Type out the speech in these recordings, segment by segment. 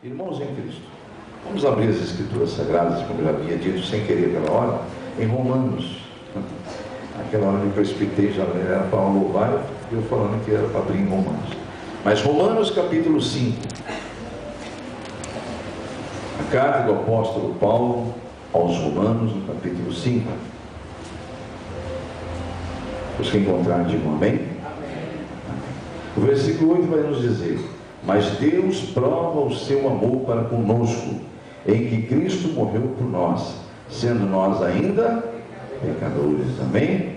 Irmãos em Cristo, vamos abrir as Escrituras Sagradas, como eu já havia dito, sem querer pela hora, em Romanos. Aquela hora que eu precipitei, já era para louvar, eu falando que era para abrir em Romanos. Mas Romanos capítulo 5, a carta do apóstolo Paulo aos Romanos, no capítulo 5. Os que encontraram, digam amém. Amém. O versículo 8 vai nos dizer: mas Deus prova o seu amor para conosco, em que Cristo morreu por nós, sendo nós ainda pecadores. Amém?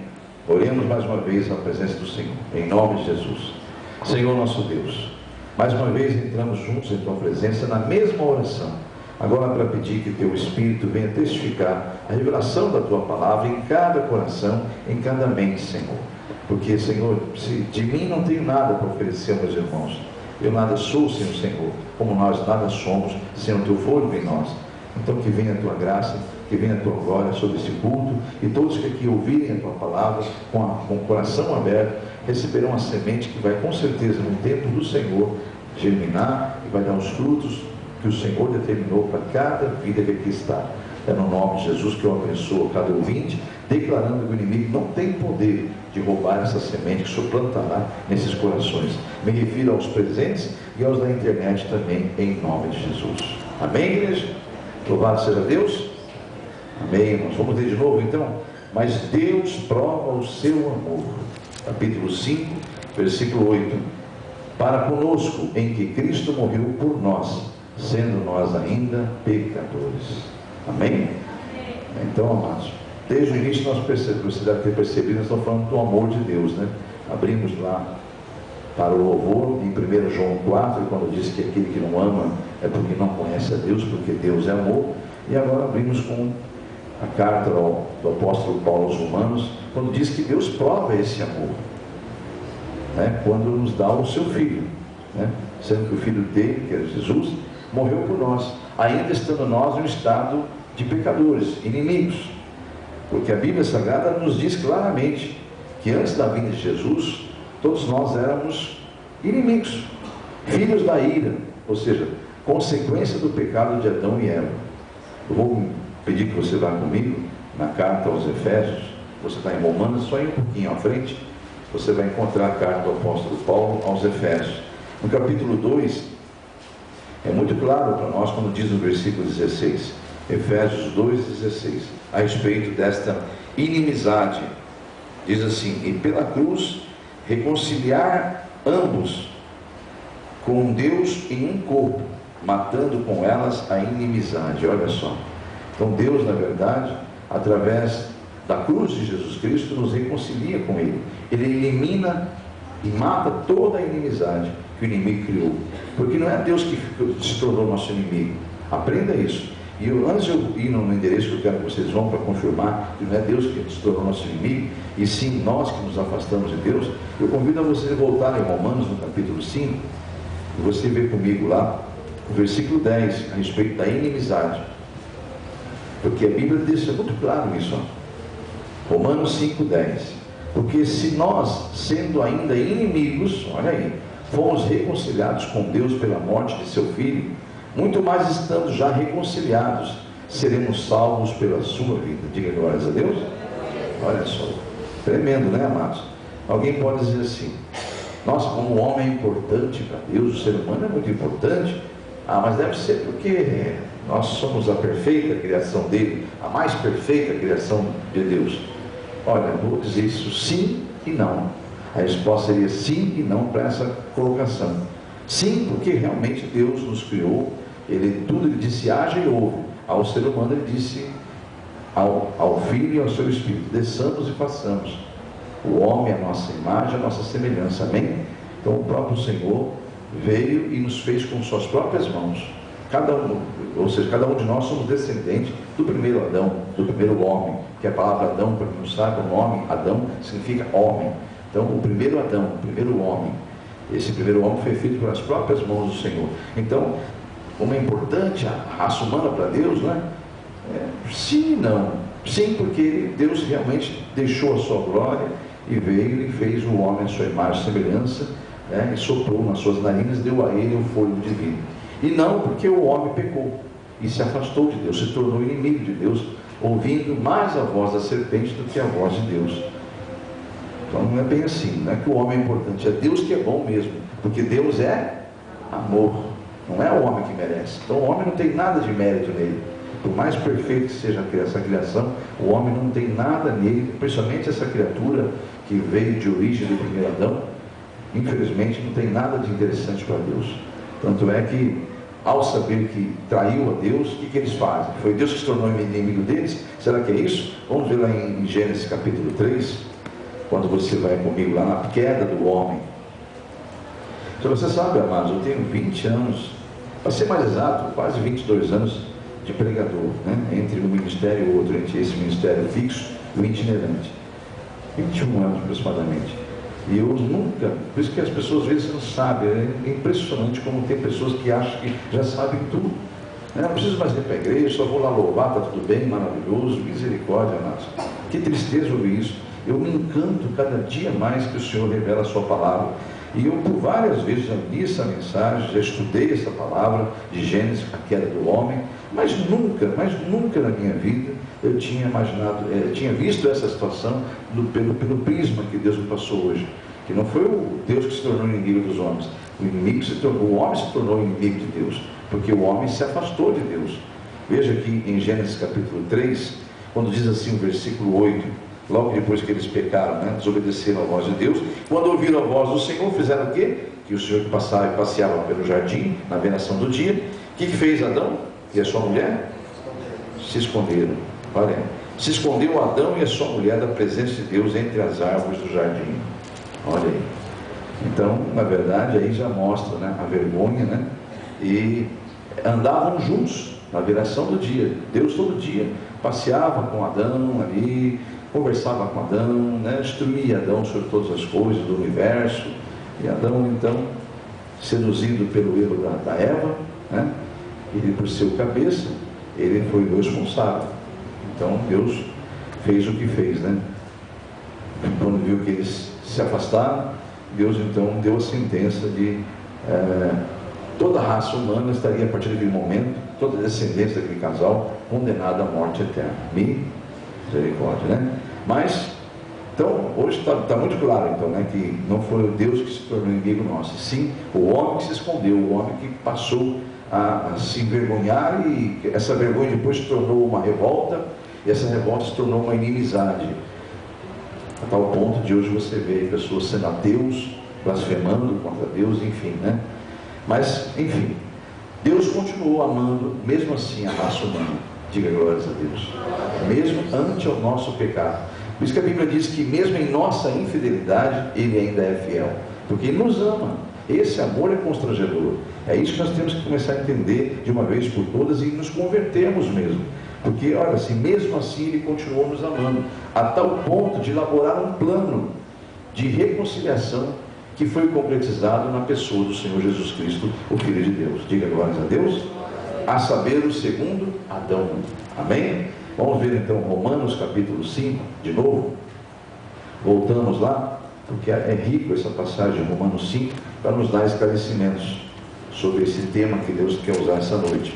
Oremos mais uma vez na presença do Senhor, em nome de Jesus. Senhor nosso Deus, mais uma vez entramos juntos em Tua presença na mesma oração, agora para pedir que Teu Espírito venha testificar a revelação da Tua palavra em cada coração, em cada mente, Senhor. Porque, Senhor, se de mim não tenho nada para oferecer aos meus irmãos, eu nada sou sem o Senhor, como nós nada somos sem o Teu fôlego em nós. Então que venha a Tua graça, que venha a Tua glória sobre esse culto, e todos que aqui ouvirem a Tua palavra com o coração aberto, receberão a semente que vai com certeza no tempo do Senhor germinar e vai dar os frutos que o Senhor determinou para cada vida que aqui está. É no nome de Jesus que eu abençoo cada ouvinte, declarando que o inimigo não tem poder de roubar essa semente que suplantará nesses corações. Me refiro aos presentes e aos da internet também, em nome de Jesus. Amém, igreja? Louvado seja Deus. Amém. Nós vamos ler de novo então. Mas Deus prova o seu amor. Capítulo 5, versículo 8. Para conosco, em que Cristo morreu por nós, sendo nós ainda pecadores. Amém? Então, amados, desde o início nós percebemos, você deve ter percebido, nós estamos falando do amor de Deus, né? Abrimos lá para o louvor em 1 João 4, quando diz que aquele que não ama é porque não conhece a Deus, porque Deus é amor. E agora abrimos com a carta do apóstolo Paulo aos Romanos, quando diz que Deus prova esse amor, né? Quando nos dá o seu Filho, né? Sendo que o Filho dele, que é Jesus, morreu por nós, ainda estando nós no estado de pecadores, inimigos. Porque a Bíblia Sagrada nos diz claramente que antes da vinda de Jesus, todos nós éramos inimigos, filhos da ira, ou seja, consequência do pecado de Adão e Eva. Eu vou pedir que você vá comigo na carta aos Efésios. Você está em Romanos, só ir um pouquinho à frente, você vai encontrar a carta do apóstolo Paulo aos Efésios. No capítulo 2, é muito claro para nós quando diz no versículo 16, Efésios 2,16, a respeito desta inimizade. Diz assim: e pela cruz reconciliar ambos com Deus em um corpo, matando com elas a inimizade. Olha só, então Deus, na verdade, através da cruz de Jesus Cristo, nos reconcilia com Ele. Ele elimina e mata toda a inimizade que o inimigo criou, porque não é Deus que se tornou nosso inimigo. Aprenda isso. E antes de eu ir no endereço que eu quero que vocês vão para confirmar que não é Deus que se tornou nosso inimigo, e sim nós que nos afastamos de Deus, eu convido a vocês a voltarem em Romanos, no capítulo 5, e você vê comigo lá, o versículo 10, a respeito da inimizade. Porque a Bíblia deixa muito claro isso, ó. Romanos 5,10. Porque se nós, sendo ainda inimigos, olha aí, fomos reconciliados com Deus pela morte de seu Filho, muito mais estando já reconciliados, seremos salvos pela sua vida. Diga glórias a Deus. Olha só, tremendo, né, amados? Alguém pode dizer assim: nossa, como o homem é importante para Deus, o ser humano é muito importante. Ah, mas deve ser porque nós somos a perfeita criação dele, a mais perfeita criação de Deus. Olha, vou dizer isso sim e não. A resposta seria sim e não para essa colocação. Sim, porque realmente Deus nos criou, tudo ele disse haja e houve. Ao ser humano ele disse ao Filho e ao seu Espírito: desçamos e façamos o homem a nossa imagem, a nossa semelhança. Amém? Então o próprio Senhor veio e nos fez com suas próprias mãos. Ou seja, cada um de nós somos descendentes do primeiro Adão, do primeiro homem, que a palavra Adão, para quem não sabe, o nome Adão significa homem. Então o primeiro Adão, o primeiro homem, esse primeiro homem foi feito pelas próprias mãos do Senhor. Então, como é importante a raça humana para Deus, não é? Sim e não. Sim, porque Deus realmente deixou a sua glória e veio e fez o homem à sua imagem e semelhança, né? E soprou nas suas narinas, deu a ele o fôlego divino. E não porque o homem pecou e se afastou de Deus, se tornou inimigo de Deus, ouvindo mais a voz da serpente do que a voz de Deus. Então não é bem assim, não é que o homem é importante, é Deus que é bom mesmo, porque Deus é amor, não é o homem que merece. Então o homem não tem nada de mérito nele. Por mais perfeito que seja essa criação, o homem não tem nada nele, principalmente essa criatura que veio de origem do primeiro Adão, infelizmente não tem nada de interessante para Deus. Tanto é que, ao saber que traiu a Deus, o que eles fazem? Foi Deus que se tornou inimigo deles? Será que é isso? Vamos ver lá em Gênesis capítulo 3, quando você vai comigo lá na queda do homem. Então você sabe, amados, eu tenho 20 anos, para ser mais exato, quase 22 anos de pregador, né? Entre um ministério e outro, entre esse ministério fixo e o itinerante. 21 anos aproximadamente. E eu nunca, por isso que as pessoas às vezes não sabem, é impressionante como tem pessoas que acham que já sabem tudo. Não preciso mais ir para a igreja, só vou lá louvar, está tudo bem, maravilhoso, misericórdia, amados. Que tristeza ouvir isso. Eu me encanto cada dia mais que o Senhor revela a sua palavra. E eu por várias vezes já li essa mensagem, já estudei essa palavra de Gênesis, a queda do homem, mas nunca na minha vida eu tinha imaginado, tinha visto essa situação pelo prisma que Deus me passou hoje. Que não foi o Deus que se tornou inimigo dos homens, o homem se tornou inimigo de Deus, porque o homem se afastou de Deus. Veja aqui em Gênesis capítulo 3, quando diz assim o versículo 8, logo depois que eles pecaram, né, desobedeceram a voz de Deus, quando ouviram a voz do Senhor, fizeram o quê? Que o Senhor que passeava pelo jardim, na veração do dia, o que fez Adão e a sua mulher? Se esconderam. Olha, se escondeu Adão e a sua mulher da presença de Deus entre as árvores do jardim. Olha aí. Então, na verdade, aí já mostra, né, a vergonha, né? E andavam juntos na viração do dia. Deus todo dia passeava com Adão ali, conversava com Adão, né? Instruía Adão sobre todas as coisas do universo. E Adão, então, seduzido pelo erro da Eva, né? Ele, por seu cabeça, ele foi o responsável. Então Deus fez o que fez, né? Quando viu que eles se afastaram, Deus então deu a sentença de toda a raça humana estaria a partir daquele momento, toda a descendência daquele casal, condenada à morte eterna. Misericórdia, né? Mas, então, hoje está muito claro, então, né, que não foi o Deus que se tornou inimigo nosso, sim o homem que se escondeu, o homem que passou a se envergonhar, e essa vergonha depois se tornou uma revolta, e essa revolta se tornou uma inimizade, a tal ponto de hoje você vê pessoas sendo ateus, blasfemando contra Deus, enfim, né? Mas, enfim, Deus continuou amando, mesmo assim, a raça humana. Diga glórias a Deus. Mesmo ante o nosso pecado. Por isso que a Bíblia diz que mesmo em nossa infidelidade, Ele ainda é fiel, porque Ele nos ama. Esse amor é constrangedor. É isso que nós temos que começar a entender de uma vez por todas e nos convertermos mesmo. Porque, olha, assim, mesmo assim Ele continuou nos amando, a tal ponto de elaborar um plano de reconciliação que foi concretizado na pessoa do Senhor Jesus Cristo, o Filho de Deus. Diga glórias a Deus. A saber, o segundo Adão. Amém? Vamos ver então Romanos capítulo 5, de novo. Voltamos lá, porque é rico essa passagem de Romanos 5, para nos dar esclarecimentos sobre esse tema que Deus quer usar essa noite.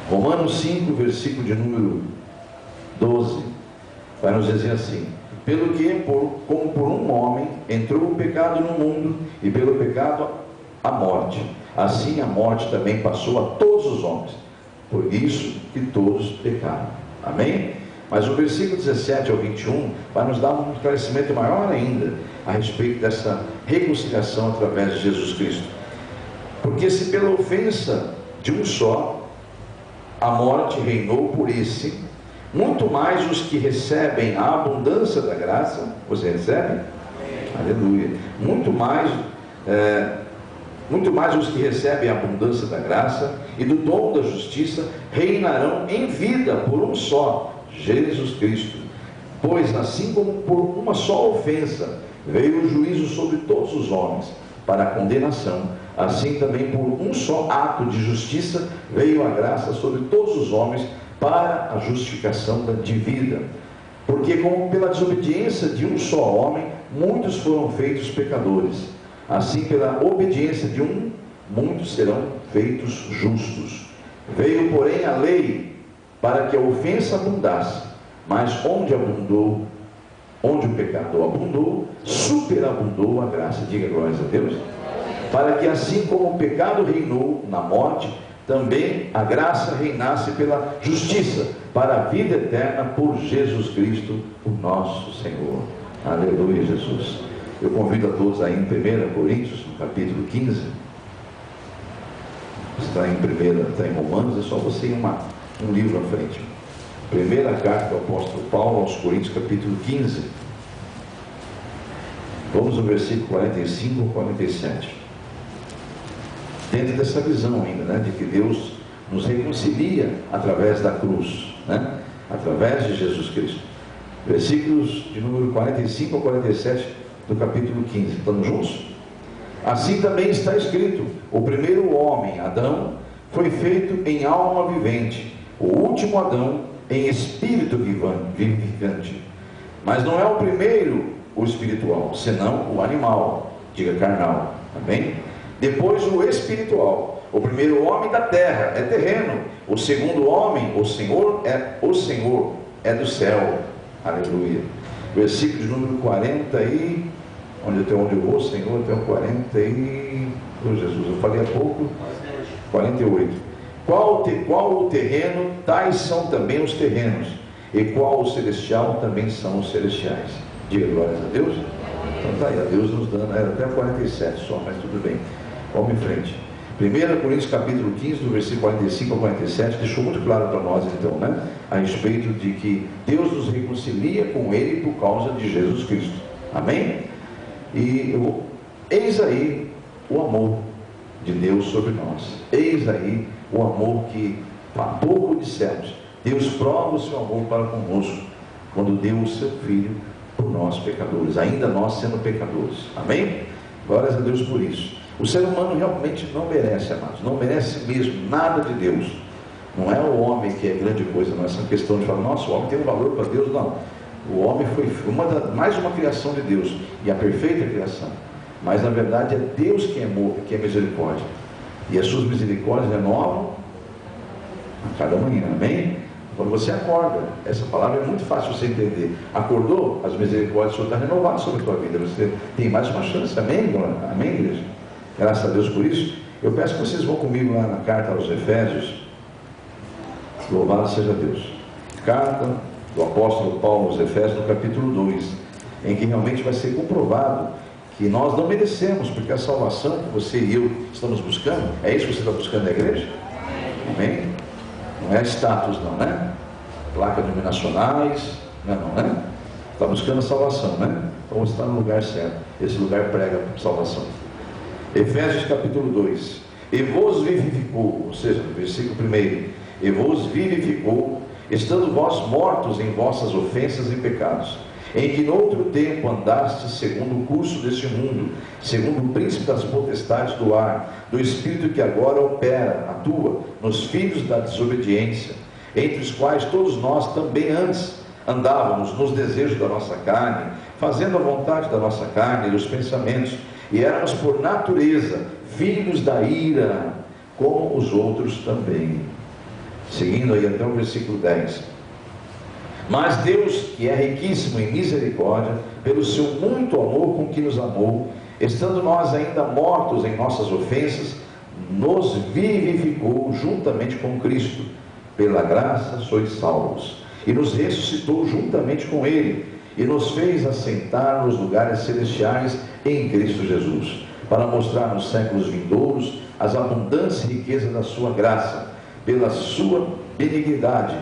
Romanos 5, versículo de número 12, vai nos dizer assim: pelo que, como por um homem entrou o pecado no mundo, e pelo pecado a morte, assim a morte também passou a todos os homens, por isso que todos pecaram. Amém? Mas o versículo 17 ao 21 vai nos dar um esclarecimento maior ainda a respeito dessa reconciliação através de Jesus Cristo. Porque se pela ofensa de um só a morte reinou por esse, muito mais os que recebem a abundância da graça, você recebe? Aleluia. Muito mais os que recebem a abundância da graça e do dom da justiça reinarão em vida por um só, Jesus Cristo. Pois assim como por uma só ofensa veio o juízo sobre todos os homens para a condenação, assim também por um só ato de justiça veio a graça sobre todos os homens para a justificação de vida. Porque como pela desobediência de um só homem muitos foram feitos pecadores, assim pela obediência de um muitos serão feitos justos. Veio, porém, a lei para que a ofensa abundasse, mas onde o pecado abundou, superabundou a graça. Diga glórias a Deus. Para que assim como o pecado reinou na morte, também a graça reinasse pela justiça, para a vida eterna por Jesus Cristo, o nosso Senhor. Aleluia, Jesus. Eu convido a todos aí em 1 Coríntios, no capítulo 15. Está em Romanos, é só você ir um livro à frente. Primeira carta do apóstolo Paulo aos Coríntios, capítulo 15. Vamos ao versículo 45 ou 47. Dentro dessa visão ainda, né, de que Deus nos reconcilia através da cruz, né, através de Jesus Cristo. Versículos de número 45 a 47 do capítulo 15. Estamos juntos? Assim também está escrito: o primeiro homem, Adão, foi feito em alma vivente, o último Adão em espírito vivente. Mas não é o primeiro o espiritual, senão o animal, diga carnal, amém? Depois o espiritual. O primeiro homem da terra é terreno, o segundo homem, o Senhor é do céu. Aleluia. Versículo de número 40 e... onde eu vou, Senhor, até o 40 e... oh, Jesus, eu falei há pouco. 48. Qual o terreno, tais são também os terrenos, e qual o celestial, também são os celestiais. Diga glórias a Deus. Então está aí, a Deus nos dando, era até 47 só, mas tudo bem. Vamos em frente. 1 Coríntios capítulo 15, do versículo 45 a 47, deixou muito claro para nós então, né, a respeito de que Deus nos reconcilia com Ele por causa de Jesus Cristo. Amém? E eis aí o amor de Deus sobre nós. Eis aí o amor que há pouco dissemos. Deus prova o seu amor para conosco quando deu o seu Filho por nós pecadores, ainda nós sendo pecadores. Amém? Glórias a Deus por isso. O ser humano realmente não merece, amados, não merece mesmo nada de Deus. Não é o homem que é grande coisa, não é essa questão de falar, nossa, o homem tem um valor para Deus, não. O homem foi mais uma criação de Deus, e a perfeita criação. Mas na verdade é Deus que é amor, que é misericórdia, e as suas misericórdias renovam a cada manhã. Amém? Quando você acorda, essa palavra é muito fácil você entender. Acordou, as misericórdias do Senhor estão renovadas sobre a tua vida, você tem mais uma chance. Amém? Amém, igreja? Graças a Deus por isso. Eu peço que vocês vão comigo lá na carta aos Efésios. Louvado seja Deus. Carta do apóstolo Paulo aos Efésios, no capítulo 2, em que realmente vai ser comprovado que nós não merecemos, porque a salvação que você e eu estamos buscando, é isso que você está buscando na igreja? Amém? Não é status não, né? Placas denominacionais, não, né? Está buscando a salvação, né? Então você está no lugar certo. Esse lugar prega salvação. Efésios capítulo 2. E vos vivificou, ou seja, no versículo 1, e vos vivificou, estando vós mortos em vossas ofensas e pecados, em que noutro tempo andastes segundo o curso deste mundo, segundo o príncipe das potestades do ar, do espírito que agora atua nos filhos da desobediência, entre os quais todos nós também antes andávamos nos desejos da nossa carne, fazendo a vontade da nossa carne e dos pensamentos, e éramos por natureza filhos da ira, como os outros também. Seguindo aí até o versículo 10. Mas Deus, que é riquíssimo em misericórdia, pelo seu muito amor com que nos amou, estando nós ainda mortos em nossas ofensas, nos vivificou juntamente com Cristo. Pela graça sois salvos. E nos ressuscitou juntamente com Ele, e nos fez assentar nos lugares celestiais em Cristo Jesus, para mostrar nos séculos vindouros as abundantes riquezas da sua graça, pela sua benignidade,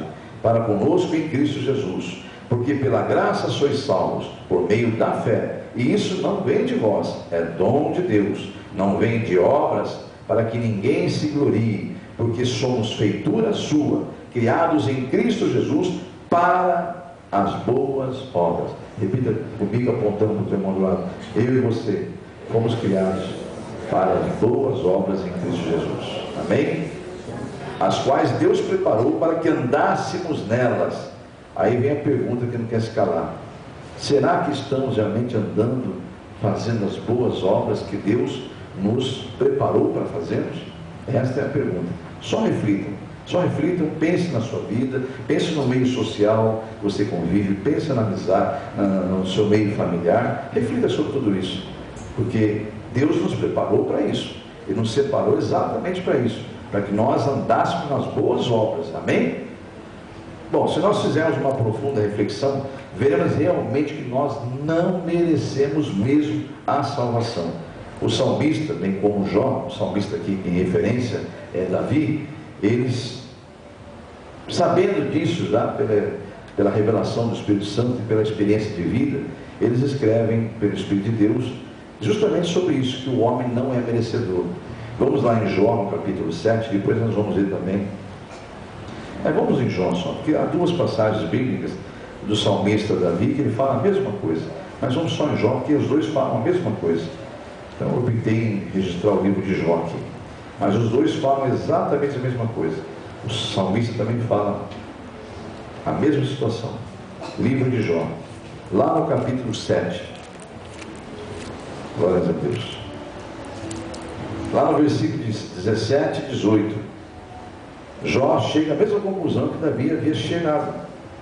para conosco em Cristo Jesus, porque pela graça sois salvos, por meio da fé, e isso não vem de vós, é dom de Deus, não vem de obras, para que ninguém se glorie, porque somos feitura sua, criados em Cristo Jesus, para as boas obras. Repita comigo, apontando para o teu irmão do lado. Eu e você fomos criados para as boas obras em Cristo Jesus. Amém? As quais Deus preparou para que andássemos nelas. Aí vem a pergunta que não quer se calar. Será que estamos realmente andando, fazendo as boas obras que Deus nos preparou para fazermos? Esta é a pergunta. Só reflitam, pense na sua vida, pense no meio social que você convive, pense na amizade, no seu meio familiar, reflita sobre tudo isso, porque Deus nos preparou para isso, Ele nos separou exatamente para isso, para que nós andássemos nas boas obras, amém? Bom, se nós fizermos uma profunda reflexão, veremos realmente que nós não merecemos mesmo a salvação. O salmista, bem como Jó, o salmista aqui em referência é Davi, eles, sabendo disso já pela revelação do Espírito Santo e pela experiência de vida, eles escrevem pelo Espírito de Deus justamente sobre isso, que o homem não é merecedor. Vamos lá em Jó, no capítulo 7, depois nós vamos ver também. Vamos em Jó só, porque há duas passagens bíblicas do salmista Davi que ele fala a mesma coisa, mas vamos só em Jó, porque os dois falam a mesma coisa. Então eu optei em registrar o livro de Jó aqui, mas os dois falam exatamente a mesma coisa. O salmista também fala a mesma situação. Livro de Jó, lá no capítulo 7, glórias a Deus, lá no versículo 17 e 18, Jó chega à mesma conclusão que Davi havia chegado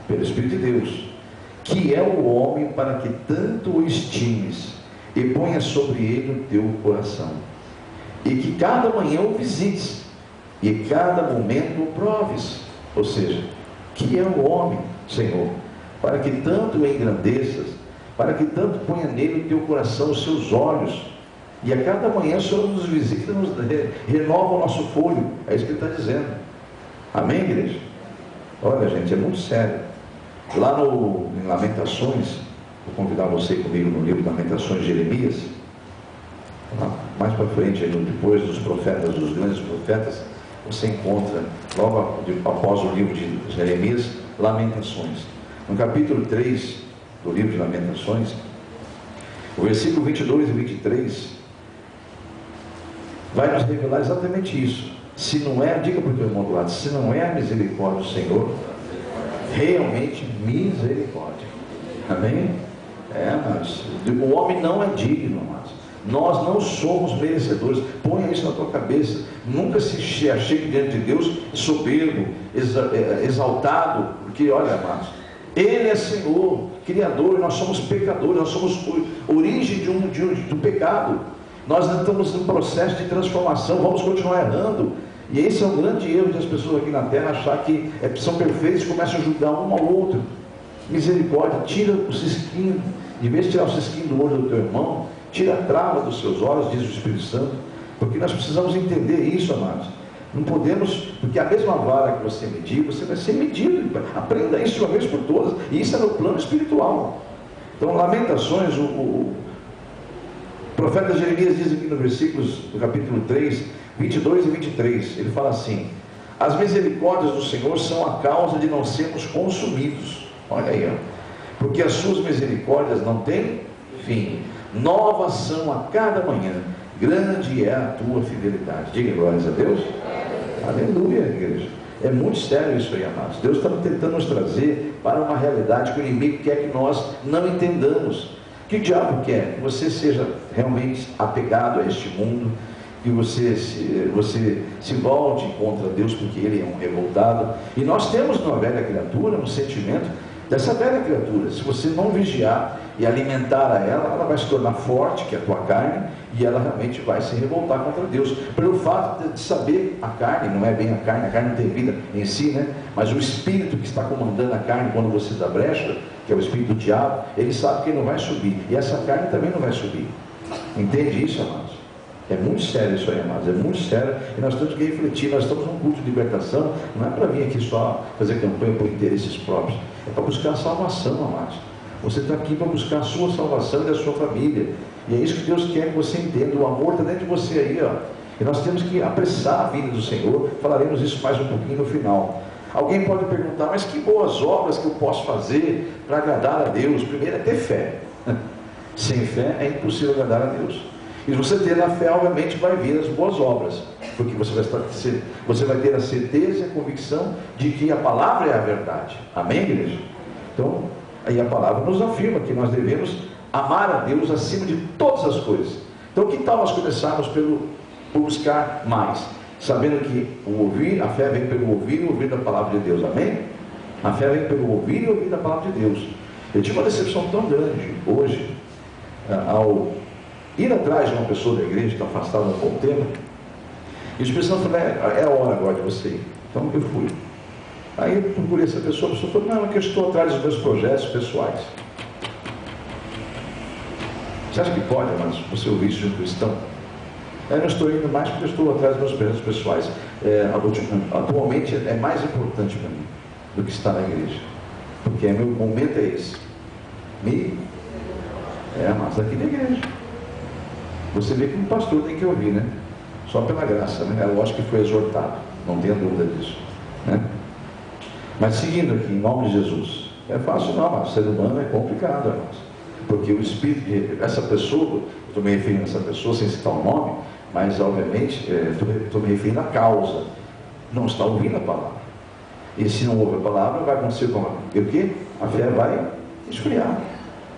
pelo Espírito de Deus, que é o homem para que tanto o estimes e ponha sobre ele o teu coração, e que cada manhã o visites e cada momento o proves. Ou seja, que é o homem, Senhor, para que tanto o engrandeças, para que tanto ponha nele o teu coração, os seus olhos, e a cada manhã o Senhor nos visita, nos renova o nosso fôlego. É isso que ele está dizendo. Amém, igreja? Olha, gente, é muito sério. Lá em Lamentações, vou convidar você comigo no livro Lamentações de Jeremias, mais para frente, depois dos profetas, dos grandes profetas, você encontra, logo após o livro de Jeremias, Lamentações. No capítulo 3 do livro de Lamentações, o versículo 22 e 23, vai nos revelar exatamente isso. Se não é, diga para o teu irmão do lado, se não é a misericórdia do Senhor, realmente misericórdia. Amém? Mas o homem não é digno, amados. Nós não somos merecedores. Ponha isso na tua cabeça. Nunca se achegue diante de Deus soberbo, exaltado, porque olha, amados, Ele é Senhor, Criador, e nós somos pecadores, nós somos origem do pecado. Nós estamos em processo de transformação, vamos continuar errando. E esse é o grande erro das pessoas aqui na terra, achar que são perfeitos e começam a julgar um ao outro. Misericórdia, tira o cisquinho, em vez de tirar o cisquinho do olho do teu irmão, tira a trava dos seus olhos, diz o Espírito Santo, porque nós precisamos entender isso, amados. Não podemos, porque a mesma vara que você medir, você vai ser medido. Aprenda isso de uma vez por todas, e isso é no plano espiritual. Então, Lamentações, o profeta Jeremias diz aqui no versículos do capítulo 3, 22 e 23, ele fala assim: as misericórdias do Senhor são a causa de não sermos consumidos. Olha aí, porque as suas misericórdias não têm fim, novas são a cada manhã, grande é a tua fidelidade. Diga glórias a Deus. Aleluia, igreja. É muito sério isso aí, amados. Deus está tentando nos trazer para uma realidade que o inimigo quer que nós não entendamos. Que o diabo quer? Que você seja realmente apegado a este mundo, que você se volte contra Deus, porque Ele é um revoltado. E nós temos na velha criatura um sentimento dessa velha criatura. Se você não vigiar e alimentar a ela vai se tornar forte, que é a tua carne, e ela realmente vai se revoltar contra Deus, pelo fato de saber a carne. Não é bem a carne não tem vida em si, né? Mas o espírito que está comandando a carne quando você dá brecha, que é o espírito do diabo, ele sabe que ele não vai subir, e essa carne também não vai subir. Entende isso, amados? É muito sério isso aí, amados, é muito sério, e nós temos que refletir. Nós estamos num culto de libertação, não é para vir aqui só fazer campanha por interesses próprios, é para buscar a salvação, amados. Você está aqui para buscar a sua salvação e da sua família, e é isso que Deus quer que você entenda. O amor está dentro de você aí, e nós temos que apressar a vida do Senhor. Falaremos isso mais um pouquinho no final. Alguém pode perguntar, mas que boas obras que eu posso fazer para agradar a Deus? Primeiro é ter fé. Sem fé é impossível agradar a Deus. E você ter a fé, obviamente, vai vir as boas obras, porque você vai ter a certeza e a convicção de que a palavra é a verdade. Amém, igreja? Então, aí a palavra nos afirma que nós devemos amar a Deus acima de todas as coisas. Então, Então que tal nós começarmos por buscar mais, sabendo que o ouvir, a fé vem pelo ouvir e ouvir da palavra de Deus, amém? A fé vem pelo ouvir e ouvir da palavra de Deus. Eu tive uma decepção tão grande hoje, ao ir atrás de uma pessoa da igreja que está afastada há um bom tempo, e o Espírito Santo falou, é a hora agora de você ir. Então eu fui. Aí eu procurei essa pessoa, a pessoa falou, não, é que eu estou atrás dos meus projetos pessoais. Você acha que pode, mas você ouvir isso de um cristão? Eu não estou indo mais porque eu estou atrás dos meus projetos pessoais. Atualmente é mais importante para mim do que estar na igreja, porque meu momento é esse. Mas aqui na igreja você vê que um pastor tem que ouvir, né? Só pela graça, né? É lógico que foi exortado, não tenha dúvida disso, né? Mas seguindo aqui, em nome de Jesus, é fácil não, mas ser humano é complicado, irmãos, porque o Espírito, essa pessoa, estou me referindo a essa pessoa sem citar o nome, mas obviamente estou me referindo à causa, não está ouvindo a palavra. E se não ouve a palavra, vai acontecer com o quê? A fé vai esfriar,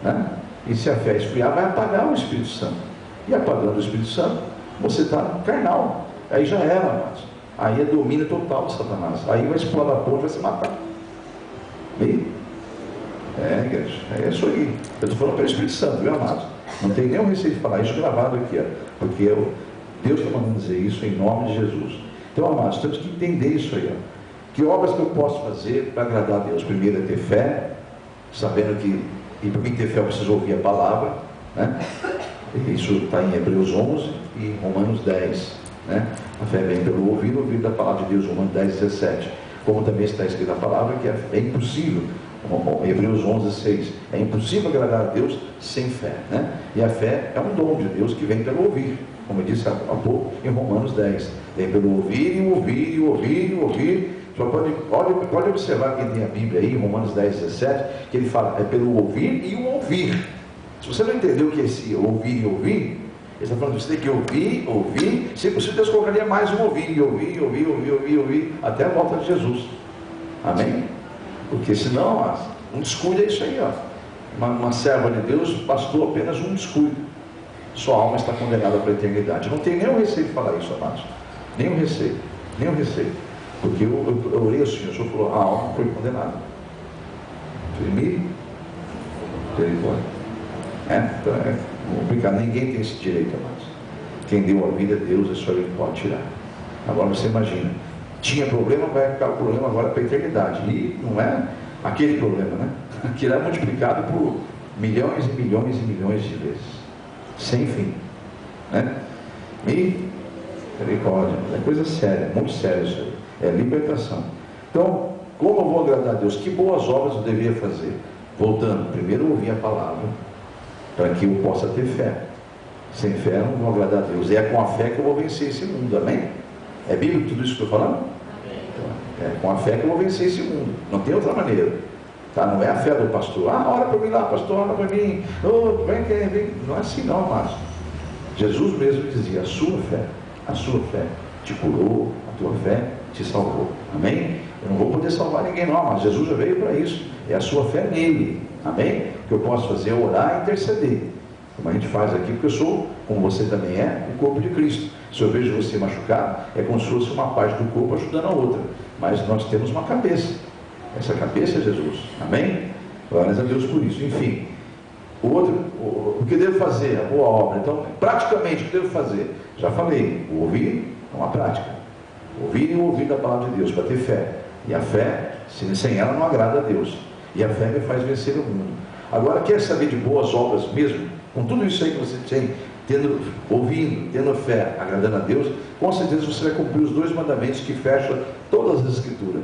né? E se a fé esfriar, vai apagar o Espírito Santo. E apagando o Espírito Santo, você está carnal. Aí já era, mas aí é domínio total de Satanás. Aí vai explorar a ponte e vai se matar. E? Igreja, é isso aí. Eu estou falando pelo Espírito Santo, viu, amados? Não tem nenhum receio de falar isso gravado aqui, ó, porque Deus está mandando dizer isso em nome de Jesus. Então, amados, temos que entender isso aí, ó. Que obras que eu posso fazer para agradar a Deus? Primeiro é ter fé, sabendo que, e para mim ter fé eu preciso ouvir a palavra, né? Isso está em Hebreus 11 e Romanos 10, né? A fé vem pelo ouvir da palavra de Deus, Romanos 10, 17. Como também está escrita a palavra, que é impossível, Hebreus 11, 6, é impossível agradar a Deus sem fé, né? E a fé é um dom de Deus que vem pelo ouvir, como eu disse há pouco em Romanos 10, vem pelo ouvir e ouvir e ouvir e ouvir. Só pode observar quem tem a Bíblia aí, Romanos 10, 17, que ele fala, é pelo ouvir e o ouvir. Se você não entendeu o que é esse ouvir e ouvir, ele está falando que você tem que ouvir, se possível Deus colocaria mais um ouvir, até a volta de Jesus, amém? Porque senão, um descuido é isso aí, ó. Uma serva de Deus bastou apenas um descuido, sua alma está condenada para a eternidade. Não tem nenhum receio de falar isso, amados, nenhum receio, porque eu orei assim, o Senhor falou, a alma foi condenada. Então é complicado, ninguém tem esse direito, amados. Quem deu a vida é Deus, é só Ele que pode tirar. Agora você imagina, tinha problema, vai ficar o problema agora para a eternidade, e não é aquele problema, né? Aquilo é multiplicado por milhões e milhões e milhões de vezes, sem fim, né? Misericórdia, é coisa séria, muito séria isso aí, é libertação. Então, como eu vou agradar a Deus? Que boas obras eu deveria fazer? Voltando, primeiro ouvir a palavra, para que eu possa ter fé. Sem fé eu não vou agradar a Deus. E é com a fé que eu vou vencer esse mundo, amém? É bíblico tudo isso que eu estou falando? Então, é com a fé que eu vou vencer esse mundo, não tem outra maneira, tá? Não é a fé do pastor, ora para mim lá, pastor, ora para mim, vem. Não é assim não, mas Jesus mesmo dizia, a sua fé te curou, a tua fé te salvou, amém? Eu não vou poder salvar ninguém não, mas Jesus já veio para isso, é a sua fé nele, amém? O que eu posso fazer é orar e interceder, como a gente faz aqui, porque eu sou, como você também é, o corpo de Cristo. Se eu vejo você machucado, é como se fosse uma parte do corpo ajudando a outra, mas nós temos uma cabeça, essa cabeça é Jesus, amém? Glórias a Deus por isso. Enfim, o que devo fazer? A boa obra. Então, praticamente, o que devo fazer? Já falei, o ouvir é uma prática, ouvir e ouvir da palavra de Deus, para ter fé, e a fé, sem ela não agrada a Deus, e a fé me faz vencer o mundo. Agora, quer saber de boas obras mesmo? Com tudo isso aí que você tem, ouvindo, tendo fé, agradando a Deus, com certeza você vai cumprir os 2 mandamentos que fecham todas as escrituras: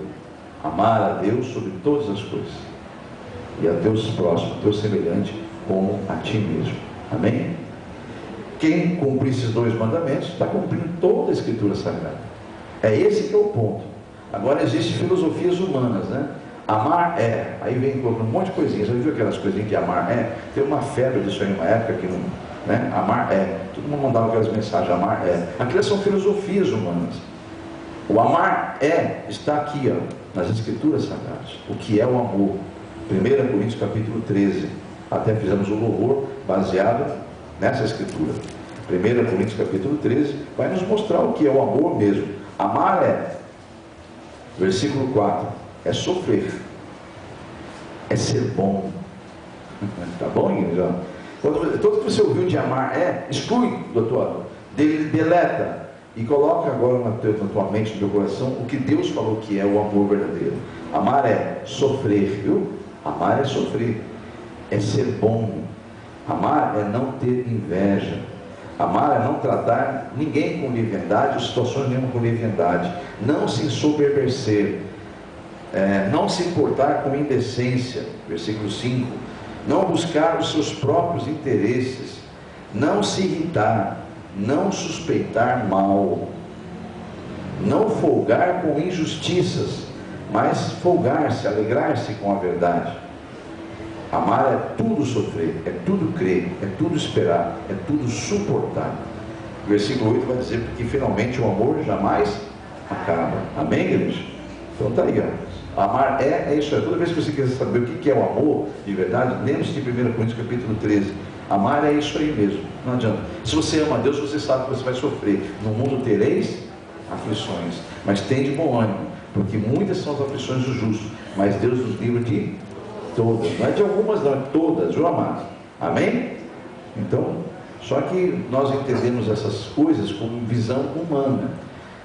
amar a Deus sobre todas as coisas, e a Deus próximo, a Deus semelhante, como a ti mesmo, amém? Quem cumprir esses 2 mandamentos está cumprindo toda a escritura sagrada. É esse que é o ponto. Agora existem filosofias humanas, né? Amar é, aí vem colocando um monte de coisinhas. Já viu aquelas coisinhas que amar é? Tem uma febre disso aí, uma época que não, né? Amar é, todo mundo mandava aquelas mensagens, amar é. Aquelas são filosofias humanas. O amar é, está aqui, ó, nas escrituras sagradas. O que é o amor? 1 Coríntios capítulo 13. Até fizemos um louvor baseado nessa escritura. 1 Coríntios capítulo 13, vai nos mostrar o que é o amor mesmo. Amar é, versículo 4, é sofrer, é ser bom. Tá bom, igreja? Tudo que você ouviu de amar exclui deleta e coloca agora na tua mente, no teu coração, o que Deus falou que é o amor verdadeiro. Amar é sofrer, viu? Amar é sofrer, é ser bom. Amar é não ter inveja. Amar é não tratar ninguém com leviandade, ou situações nenhuma com leviandade. Não se ensoberbecer, não se importar com indecência. Versículo 5. Não buscar os seus próprios interesses, não se irritar, não suspeitar mal, não folgar com injustiças, mas folgar-se, alegrar-se com a verdade. Amar é tudo sofrer, é tudo crer, é tudo esperar, é tudo suportar. O versículo 8 vai dizer que finalmente o amor jamais acaba. Amém, igreja? Então está aí, ó. Amar é isso aí. Toda vez que você quiser saber o que é o amor de verdade, lembre-se de 1 Coríntios capítulo 13. Amar é isso aí mesmo, não adianta. Se você ama a Deus, você sabe que você vai sofrer. No mundo tereis aflições, mas tem de bom ânimo, porque muitas são as aflições dos justos, mas Deus nos livra de todas. Não é de algumas, não, é todas, viu, amado? Amém? Então, só que nós entendemos essas coisas como visão humana.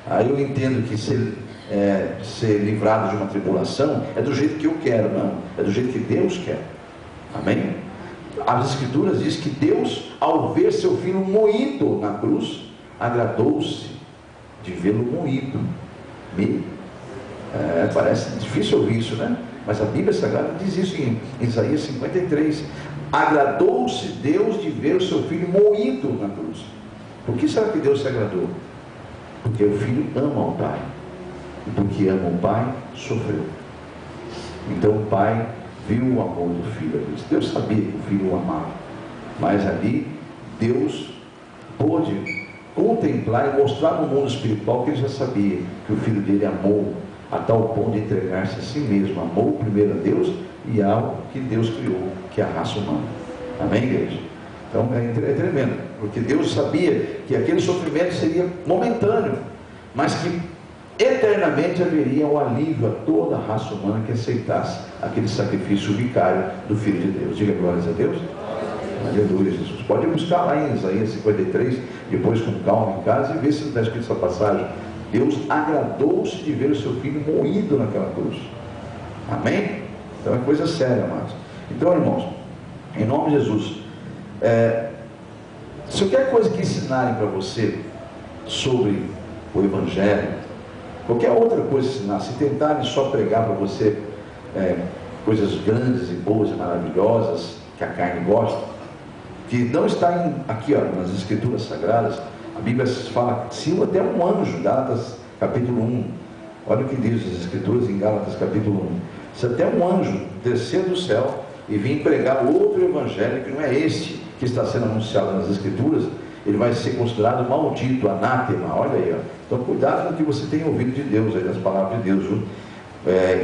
Aí eu entendo que ser livrado de uma tribulação é do jeito que eu quero, não, é do jeito que Deus quer. Amém? As Escrituras dizem que Deus, ao ver seu filho moído na cruz, agradou-se de vê-lo moído. Parece difícil ouvir isso, né? Mas a Bíblia Sagrada diz isso em Isaías 53. Agradou-se Deus de ver o seu filho moído na cruz. Por que será que Deus se agradou? Porque o filho ama o pai, e porque ama o pai, sofreu. Então o pai viu o amor do filho ali. Deus sabia que o filho o amava, mas ali Deus pôde contemplar e mostrar no mundo espiritual que ele já sabia que o filho dele amou a tal ponto de entregar-se a si mesmo. Amou primeiro a Deus e ao que Deus criou, que é a raça humana. Amém, igreja? Então é tremendo, porque Deus sabia que aquele sofrimento seria momentâneo, mas que eternamente haveria um alívio a toda a raça humana que aceitasse aquele sacrifício vicário do Filho de Deus. Diga glórias a Deus. Aleluia, Jesus. Pode buscar lá em Isaías 53, depois com calma em casa, e ver se não está escrito essa passagem. Deus agradou-se de ver o seu filho moído naquela cruz. Amém? Então é coisa séria, amados. Então, irmãos, em nome de Jesus, se qualquer coisa que ensinarem para você sobre o Evangelho, qualquer outra coisa ensinar, se tentarem só pregar para você coisas grandes e boas e maravilhosas que a carne gosta, que não está aqui, nas Escrituras Sagradas. A Bíblia fala que se até um anjo, Gálatas capítulo 1, olha o que diz as Escrituras em Gálatas capítulo 1, se até um anjo descer do céu e vir pregar outro evangelho que não é este que está sendo anunciado nas Escrituras, ele vai ser considerado maldito, anátema. Olha aí, então cuidado com o que você tem ouvido de Deus, aí, das palavras de Deus, viu?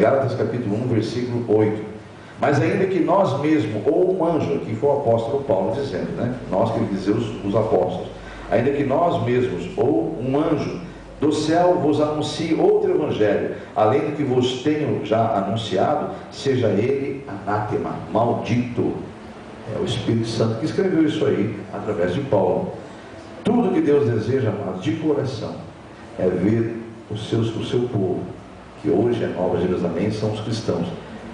Gálatas capítulo 1, versículo 8. Mas ainda que nós mesmos, ou um anjo, aqui foi o apóstolo Paulo dizendo, né? Nós, que ele diz os apóstolos, ainda que nós mesmos, ou um anjo do céu vos anuncie outro evangelho, além do que vos tenho já anunciado, seja ele anátema, maldito. É o Espírito Santo que escreveu isso aí, através de Paulo. Tudo que Deus deseja, amados, de coração, é ver o seu povo, que hoje é Nova Jerusalém, são os cristãos,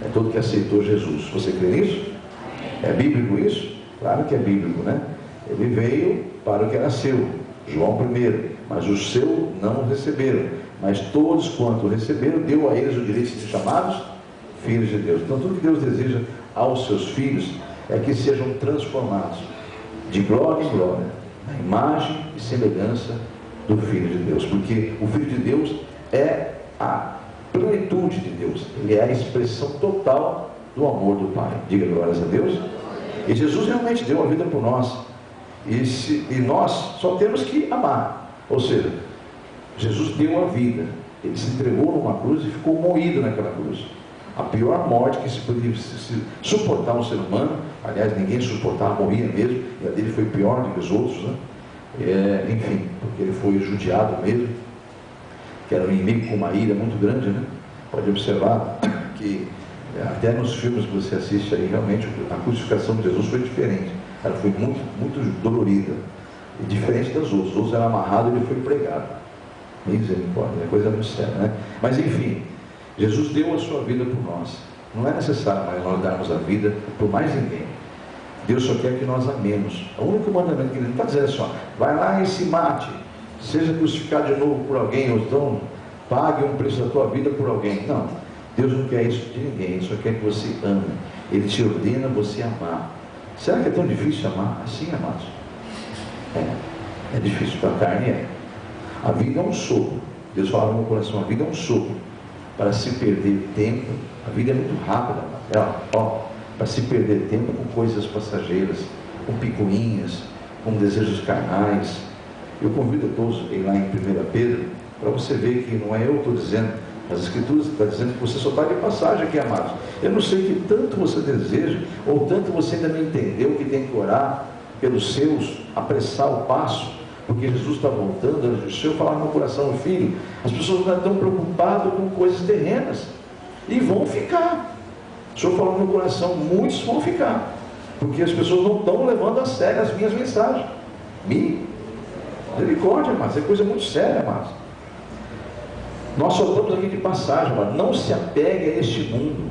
é todo que aceitou Jesus. Você crê nisso? É bíblico isso? Claro que é bíblico, né? Ele veio para o que era seu, João 1, mas os seus não o receberam, mas todos quanto o receberam, deu a eles o direito de ser chamados filhos de Deus. Então tudo que Deus deseja aos seus filhos é que sejam transformados de glória em glória, na imagem e semelhança do Filho de Deus, porque o Filho de Deus é a plenitude de Deus, ele é a expressão total do amor do Pai. Diga glórias a Deus. E Jesus realmente deu a vida por nós, e nós só temos que amar. Ou seja, Jesus deu a vida, ele se entregou numa cruz e ficou moído naquela cruz, a pior morte que se podia suportar um ser humano. Aliás, ninguém suportava, morria mesmo, e a dele foi pior do que os outros, né? enfim, porque ele foi judiado mesmo, que era um inimigo com uma ira muito grande, né? Pode observar que até nos filmes que você assiste aí, realmente a crucificação de Jesus foi diferente. Ela foi muito, muito dolorida, e diferente das outras. Os outros eram amarrados e ele foi pregado. Misericórdia, é coisa muito séria, né? Mas enfim, Jesus deu a sua vida por nós. Não é necessário mais nós darmos a vida por mais ninguém. Deus só quer que nós amemos. O único mandamento que ele não está dizendo assim, ó, vai lá e se mate, seja crucificado de novo por alguém, ou então pague um preço da tua vida por alguém. Não, Deus não quer isso de ninguém, Ele só quer que você ame. Ele te ordena você amar. Será que é tão difícil amar? Assim, amados? É difícil, para a carne é. A vida é um sopro. Deus falava no meu coração, a vida é um sopro. Para se perder tempo, a vida é muito rápida, para se perder tempo com coisas passageiras, com picuinhas, com desejos carnais. Eu convido a todos a ir lá em 1 Pedro, para você ver que não é eu que estou dizendo, as Escrituras estão dizendo que você só está de passagem aqui, amados. Eu não sei que tanto você deseja, ou tanto você ainda não entendeu que tem que orar pelos seus, apressar o passo, porque Jesus está voltando. O Senhor falar no meu coração, filho, as pessoas ainda estão preocupadas com coisas terrenas, e vão ficar. O Senhor falou no meu coração, muitos vão ficar, porque as pessoas não estão levando a sério as minhas mensagens. Misericórdia, amados, é coisa muito séria, amados. Nós só estamos aqui de passagem, amados. Não se apegue a este mundo,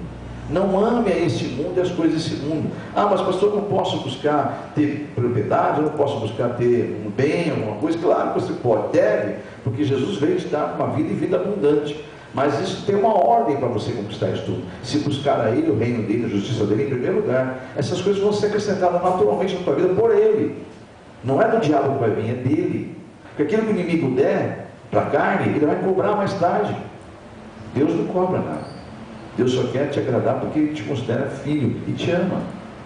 não ame a este mundo e as coisas desse mundo. Mas pastor, eu não posso buscar ter propriedade, eu não posso buscar ter um bem, alguma coisa. Claro que você pode, deve, porque Jesus veio te dar uma vida e vida abundante. Mas isso tem uma ordem para você conquistar isso tudo. Se buscar a Ele, o reino dele, a justiça dele em primeiro lugar, essas coisas vão ser acrescentadas naturalmente na tua vida por Ele. Não é do diabo que vai vir, é dele. Porque aquilo que o inimigo der para a carne, ele vai cobrar mais tarde. Deus não cobra nada. Deus só quer te agradar porque Ele te considera filho e te ama,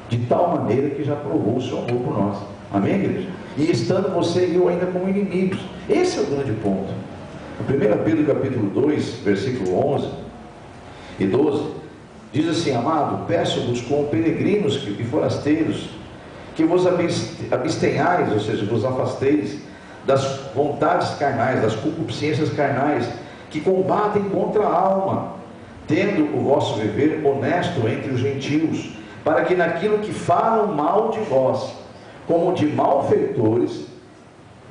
de tal maneira que já provou o seu amor por nós. Amém, igreja? E estando você e eu ainda como inimigos. Esse é o grande ponto. No 1 Pedro capítulo 2, versículo 11 e 12, diz assim: amado, peço-vos como peregrinos e forasteiros, que vos abstenhais, ou seja, vos afasteis das vontades carnais, das concupiscências carnais, que combatem contra a alma, tendo o vosso viver honesto entre os gentios, para que naquilo que falam mal de vós, como de malfeitores,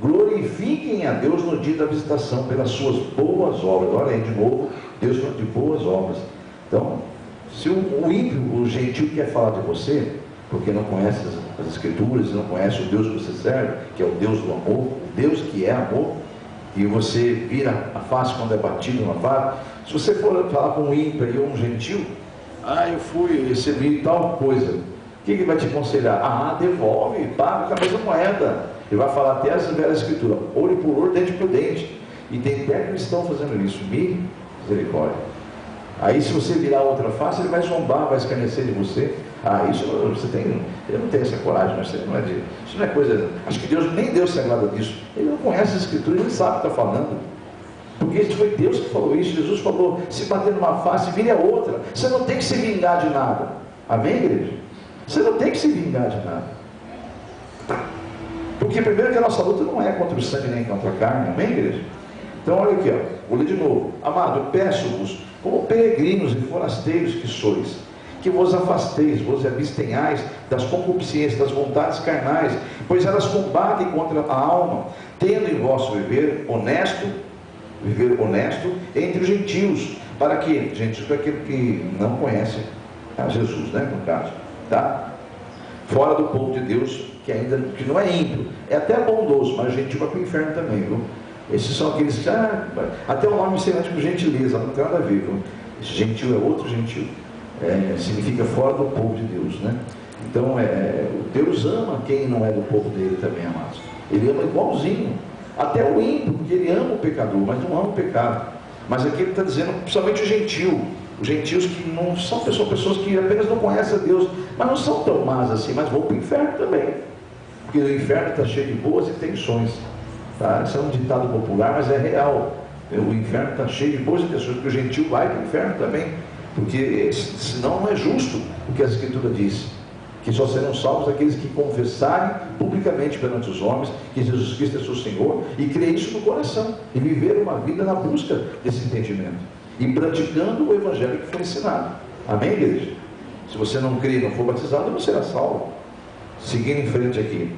glorifiquem a Deus no dia da visitação pelas suas boas obras. Olha aí de novo, Deus falando de boas obras. Então, se o ímpio, o gentio quer falar de você, porque não conhece as Escrituras, não conhece o Deus que você serve, que é o Deus do amor, o Deus que é amor, e você vira a face quando é batido na vara. Se você for falar com um ímpio e um gentio, eu fui, recebi tal coisa, o que ele vai te aconselhar? Devolve, paga com a mesma moeda. Ele vai falar até as velhas escrituras, olho por olho, dente por dente. E tem até que estão fazendo isso. Misericórdia. Aí se você virar outra face, ele vai zombar, vai escarnecer de você. Isso você tem. Eu não tenho essa coragem, mas isso não é coisa. Acho que nem Deus se agrada disso. Ele não conhece as escrituras, ele não sabe o que está falando. Porque isso foi Deus que falou isso. Jesus falou: se bater numa face, vire a outra. Você não tem que se vingar de nada. Amém, igreja? Você não tem que se vingar de nada. Porque primeiro que a nossa luta não é contra o sangue nem contra a carne, amém, igreja? Então olha aqui, vou ler de novo. Amado, peço-vos, como peregrinos e forasteiros que sois, que vos afasteis, vos abstenhais das concupiscências, das vontades carnais, pois elas combatem contra a alma, tendo em vosso viver honesto entre os gentios, para que, gentios, para aquele que não conhece a Jesus, né, no caso, tá? Fora do povo de Deus, que não é ímpio, é até bondoso, mas gentil vai para o inferno também, viu? Esses são aqueles que, até o nome semelhante com gentileza, não tem nada a ver, viu? Esse gentil é outro gentil, significa fora do povo de Deus, né? Então, Deus ama quem não é do povo dele também, amados. Ele ama igualzinho, até o ímpio, porque ele ama o pecador, mas não ama o pecado. Mas aqui ele está dizendo, principalmente o gentil, os gentios que não são pessoas que apenas não conhecem a Deus, mas não são tão más assim, mas vão para o inferno também, porque o inferno está cheio de boas intenções, tá? Isso é um ditado popular, mas é real. O inferno está cheio de boas intenções, porque o gentil vai para o inferno também, porque senão não é justo o que a Escritura diz, que só serão salvos aqueles que confessarem publicamente perante os homens que Jesus Cristo é seu Senhor e crer isso no coração e viver uma vida na busca desse entendimento e praticando o evangelho que foi ensinado. Amém, igreja? Se você não crê e não for batizado, não será salvo. Seguindo em frente aqui,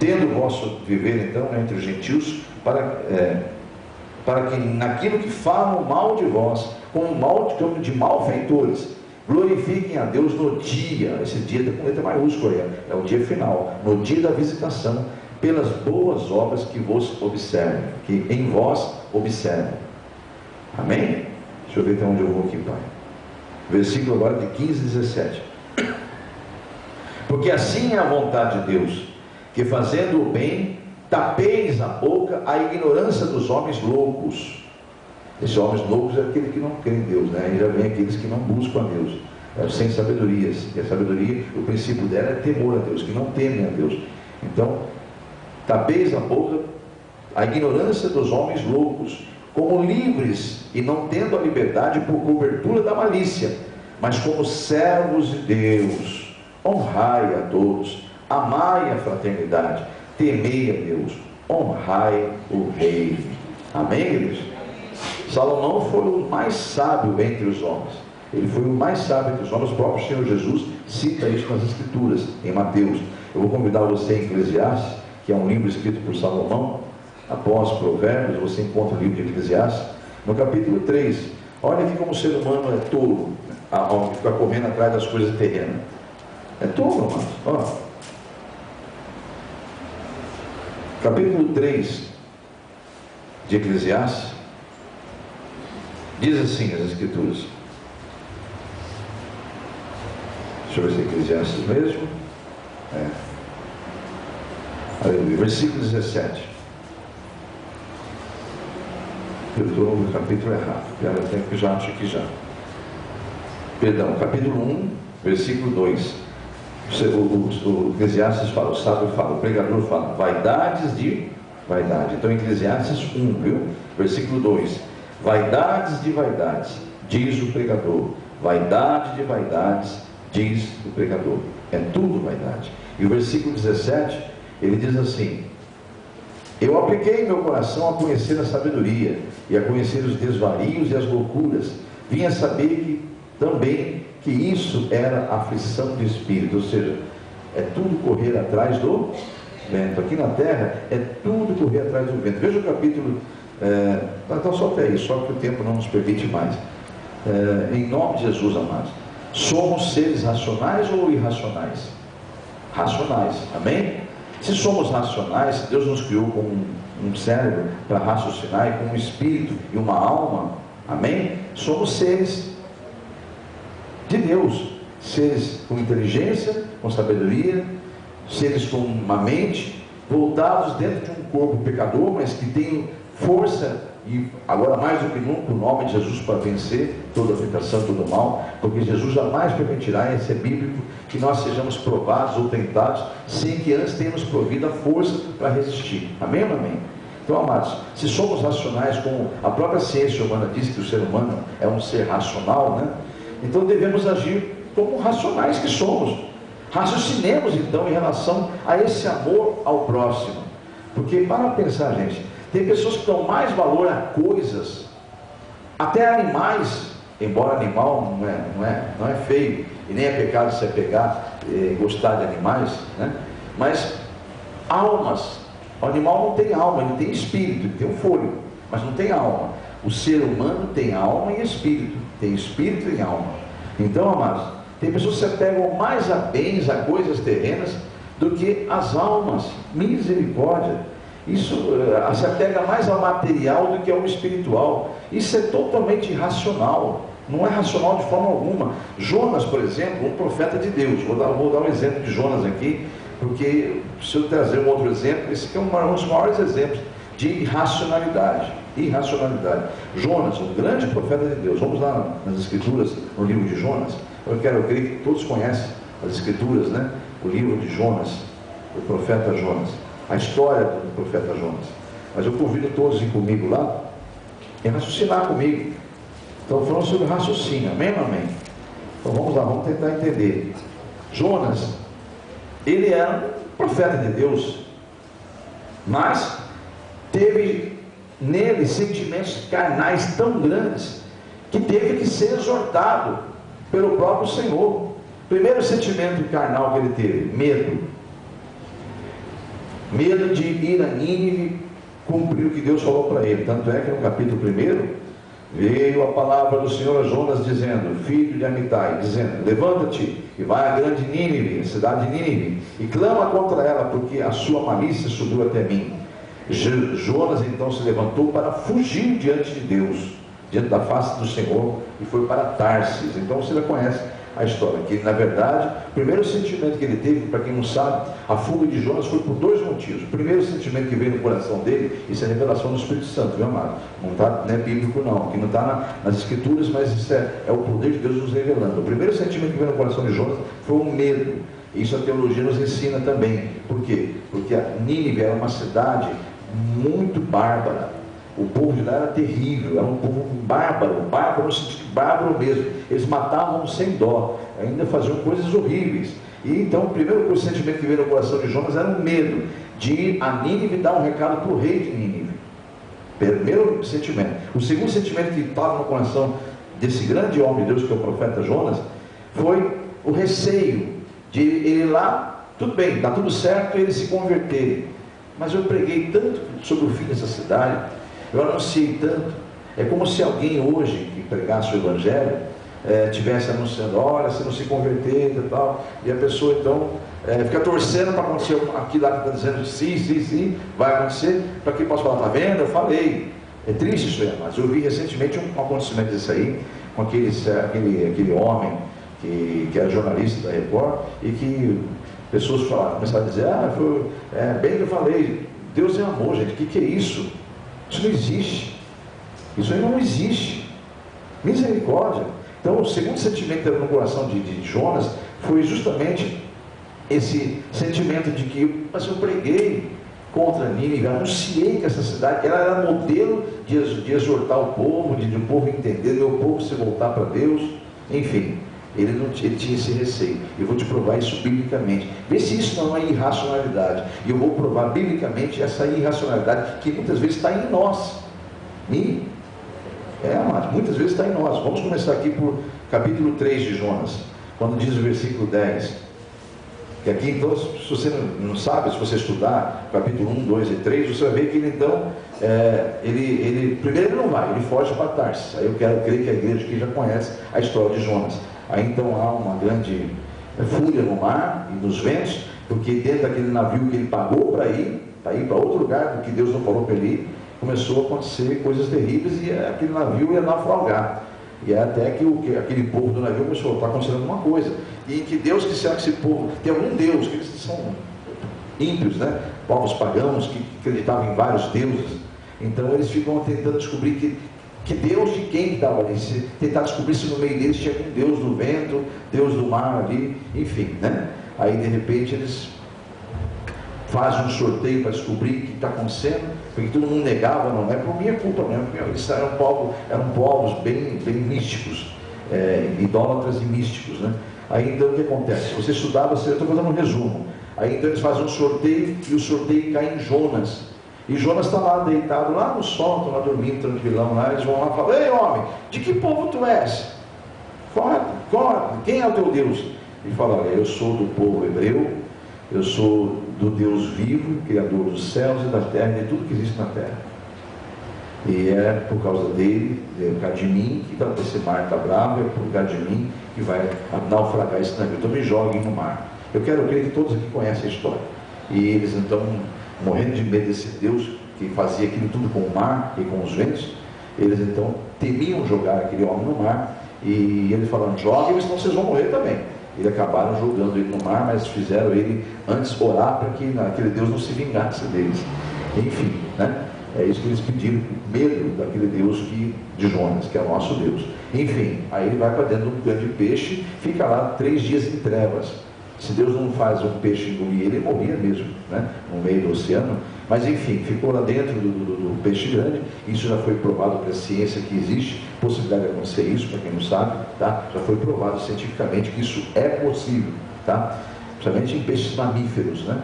tendo o vosso viver então entre os gentios, para que naquilo que falam mal de vós, como mal de malfeitores, glorifiquem a Deus no dia, esse dia está com letra maiúscula, é o dia final, no dia da visitação, pelas boas obras que vos observem, que em vós observem. Amém? Deixa eu ver até onde eu vou aqui, Pai. Versículo agora de 15 e 17. Porque assim é a vontade de Deus, que fazendo o bem, tapeis a boca a ignorância dos homens loucos. Esses homens loucos é aquele que não crê em Deus, né? E já vem aqueles que não buscam a Deus, sem sabedorias. E a sabedoria, o princípio dela é temor a Deus, que não temem a Deus. Então, tapeis a boca a ignorância dos homens loucos, como livres e não tendo a liberdade por cobertura da malícia, mas como servos de Deus, honrai a todos, amai a fraternidade, temei a Deus, honrai o rei. Amém, igreja? Salomão foi o mais sábio entre os homens. Ele foi o mais sábio entre os homens. O próprio Senhor Jesus cita isso nas Escrituras, em Mateus. Eu vou convidar você em Eclesiastes, que é um livro escrito por Salomão, após Provérbios. Você encontra o livro de Eclesiastes, no capítulo 3. Olha aqui como o ser humano é tolo, ao ficar correndo atrás das coisas terrenas. É tolo, irmãos. Olha. Capítulo 3 de Eclesiastes, diz assim as Escrituras. Deixa eu ver se é Eclesiastes mesmo. Aleluia. Versículo 17. Eu estou no capítulo errado. Até que já acho que já. Perdão, capítulo 1, versículo 2. O Eclesiastes fala, o sábio fala, o pregador fala, vaidades de vaidade. Então, Eclesiastes 1, viu? Versículo 2. Vaidades de vaidades, diz o pregador. Vaidade de vaidades, diz o pregador. É tudo vaidade. E o versículo 17, ele diz assim: eu apliquei meu coração a conhecer a sabedoria e a conhecer os desvarios e as loucuras. Vim a saber também que isso era aflição de espírito. Ou seja, é tudo correr atrás do vento. Aqui na terra é tudo correr atrás do vento. Veja o capítulo, então só até aí, só que o tempo não nos permite mais. Em nome de Jesus, amados, somos seres racionais ou irracionais? Racionais, amém? Se somos racionais, se Deus nos criou com um cérebro para raciocinar e com um espírito e uma alma, amém? Somos seres de Deus, seres com inteligência, com sabedoria, seres com uma mente, voltados dentro de um corpo pecador, mas que tem força e agora mais do que nunca o nome de Jesus para vencer toda a tentação, todo o mal, porque Jesus jamais permitirá, esse é bíblico, que nós sejamos provados ou tentados sem que antes tenhamos provido a força para resistir. Amém ou não amém? Então, amados, se somos racionais, como a própria ciência humana diz que o ser humano é um ser racional, né? Então devemos agir como racionais que somos. Raciocinemos então em relação a esse amor ao próximo, porque para pensar, gente, tem pessoas que dão mais valor a coisas, até animais, embora animal não é feio, e nem é pecado se pegar e gostar de animais, né? Mas almas, o animal não tem alma, ele tem espírito, ele tem um fôlego, mas não tem alma. O ser humano tem alma e espírito, tem espírito e alma. Então, amados, tem pessoas que se apegam mais a bens, a coisas terrenas, do que as almas. Misericórdia. Isso se apega mais ao material do que ao espiritual. Isso é totalmente irracional. Não é racional de forma alguma. Jonas, por exemplo, um profeta de Deus. Vou dar um exemplo de Jonas aqui, porque se eu trazer um outro exemplo, esse aqui é um dos maiores exemplos de irracionalidade. Jonas, um grande profeta de Deus. Vamos lá nas Escrituras, no livro de Jonas. Eu creio que todos conhecem as Escrituras, né? O livro de Jonas, o profeta Jonas, a história do profeta Jonas. Mas eu convido todos a ir comigo lá e raciocinar comigo. Então, falando sobre raciocínio, amém ou amém? Então vamos lá, vamos tentar entender. Jonas, ele era um profeta de Deus, mas teve nele sentimentos carnais tão grandes que teve que ser exortado pelo próprio Senhor. Primeiro sentimento carnal que ele teve: medo de ir a Nínive cumprir o que Deus falou para ele. Tanto é que no capítulo 1 veio a palavra do Senhor a Jonas dizendo, filho de Amitai, dizendo, levanta-te e vai à grande Nínive, a cidade de Nínive, e clama contra ela, porque a sua malícia subiu até mim. Jonas então se levantou para fugir diante de Deus, diante da face do Senhor, e foi para Tarsis. Então você já conhece a história, que na verdade, o primeiro sentimento que ele teve, para quem não sabe, a fuga de Jonas foi por dois motivos. O primeiro sentimento que veio no coração dele, isso é revelação do Espírito Santo, viu, amado? Não é bíblico não, que não está nas escrituras, mas isso é o poder de Deus nos revelando. O primeiro sentimento que veio no coração de Jonas foi o medo. Isso a teologia nos ensina também. Por quê? Porque a Nínive era uma cidade muito bárbara. O povo de lá era terrível, era um povo bárbaro no sentido bárbaro mesmo. Eles matavam sem dó, ainda faziam coisas horríveis. E então o primeiro sentimento que veio no coração de Jonas era o medo de ir a Nínive e dar um recado para o rei de Nínive. Primeiro sentimento. O segundo sentimento que estava no coração desse grande homem de Deus, que é o profeta Jonas, foi o receio de ele ir lá, tudo bem, está tudo certo, ele se converter. Mas eu preguei tanto sobre o fim dessa cidade, eu anunciei tanto. É como se alguém hoje que pregasse o Evangelho estivesse anunciando, olha, se não se converter e tal, e a pessoa então fica torcendo para acontecer aquilo lá que está dizendo, sim, vai acontecer, para que possa falar, está vendo? Eu falei. É triste isso aí, mas eu vi recentemente um acontecimento desse aí, com aquele homem que era jornalista da Record, e que pessoas começaram a dizer, foi bem que eu falei, Deus é amor, gente, o que é isso? Isso não existe. Isso aí não existe. Misericórdia. Então o segundo sentimento no coração de Jonas foi justamente esse sentimento de que, mas eu preguei contra Nínive, anunciei que essa cidade, ela era modelo de exortar o povo, de o povo entender, meu povo se voltar para Deus, enfim. Ele tinha esse receio. Eu vou te provar isso biblicamente. Vê se isso não é irracionalidade. E eu vou provar biblicamente essa irracionalidade que muitas vezes está em nós. Amado, muitas vezes está em nós. Vamos começar aqui por capítulo 3 de Jonas, quando diz o versículo 10. Que aqui então, se você não sabe, se você estudar capítulo 1, 2 e 3, você vai ver que ele então, primeiro ele não vai, ele foge para Tarsis. Aí eu quero crer que a igreja aqui já conhece a história de Jonas. Aí então há uma grande fúria no mar e nos ventos, porque dentro daquele navio que ele pagou para ir para outro lugar, porque Deus não falou para ele ir, começou a acontecer coisas terríveis e aquele navio ia naufragar. E até que aquele povo do navio começou, está acontecendo alguma coisa. E que Deus, que será que esse povo, tem algum Deus, que eles são ímpios, né? Povos pagãos que acreditavam em vários deuses. Então eles ficam tentando descobrir que Deus de quem estava ali, tentar descobrir se no meio deles tinha algum Deus do vento, Deus do mar ali, enfim, né? Aí de repente eles fazem um sorteio para descobrir o que está acontecendo, porque todo mundo negava, não é por minha culpa mesmo, eles eram povos bem místicos, idólatras e místicos, né? Aí então o que acontece? Se você estudar, eu estou fazendo um resumo. Aí então eles fazem um sorteio e o sorteio cai em Jonas. E Jonas está lá deitado, lá no sol, está lá dormindo, tranquilão lá. Eles vão lá e falam, ei homem, de que povo tu és? Quem é o teu Deus? Ele fala, olha, eu sou do povo hebreu, eu sou do Deus vivo, Criador dos céus e da terra, e de tudo que existe na terra. E é por causa dele, por causa de mim, que esse mar está bravo, é por causa de mim que vai naufragar esse navio. Então me joguem no mar. Eu quero crer que todos aqui conhecem a história. E eles então, morrendo de medo desse Deus que fazia aquilo tudo com o mar e com os ventos, eles então temiam jogar aquele homem no mar, e eles falaram, joguem, senão vocês vão morrer também. Eles acabaram jogando ele no mar, mas fizeram ele antes orar para que aquele Deus não se vingasse deles. Enfim, né? É isso que eles pediram, medo daquele Deus de Jonas, que é o nosso Deus. Enfim, aí ele vai para dentro de um grande peixe, fica lá 3 dias em trevas. Se Deus não faz um peixe engolir ele morria mesmo, né? No meio do oceano. Mas enfim, ficou lá dentro do peixe grande. Isso já foi provado pela ciência que existe possibilidade de acontecer isso, para quem não sabe, tá? Já foi provado cientificamente que isso é possível. tá? Principalmente em peixes mamíferos, né?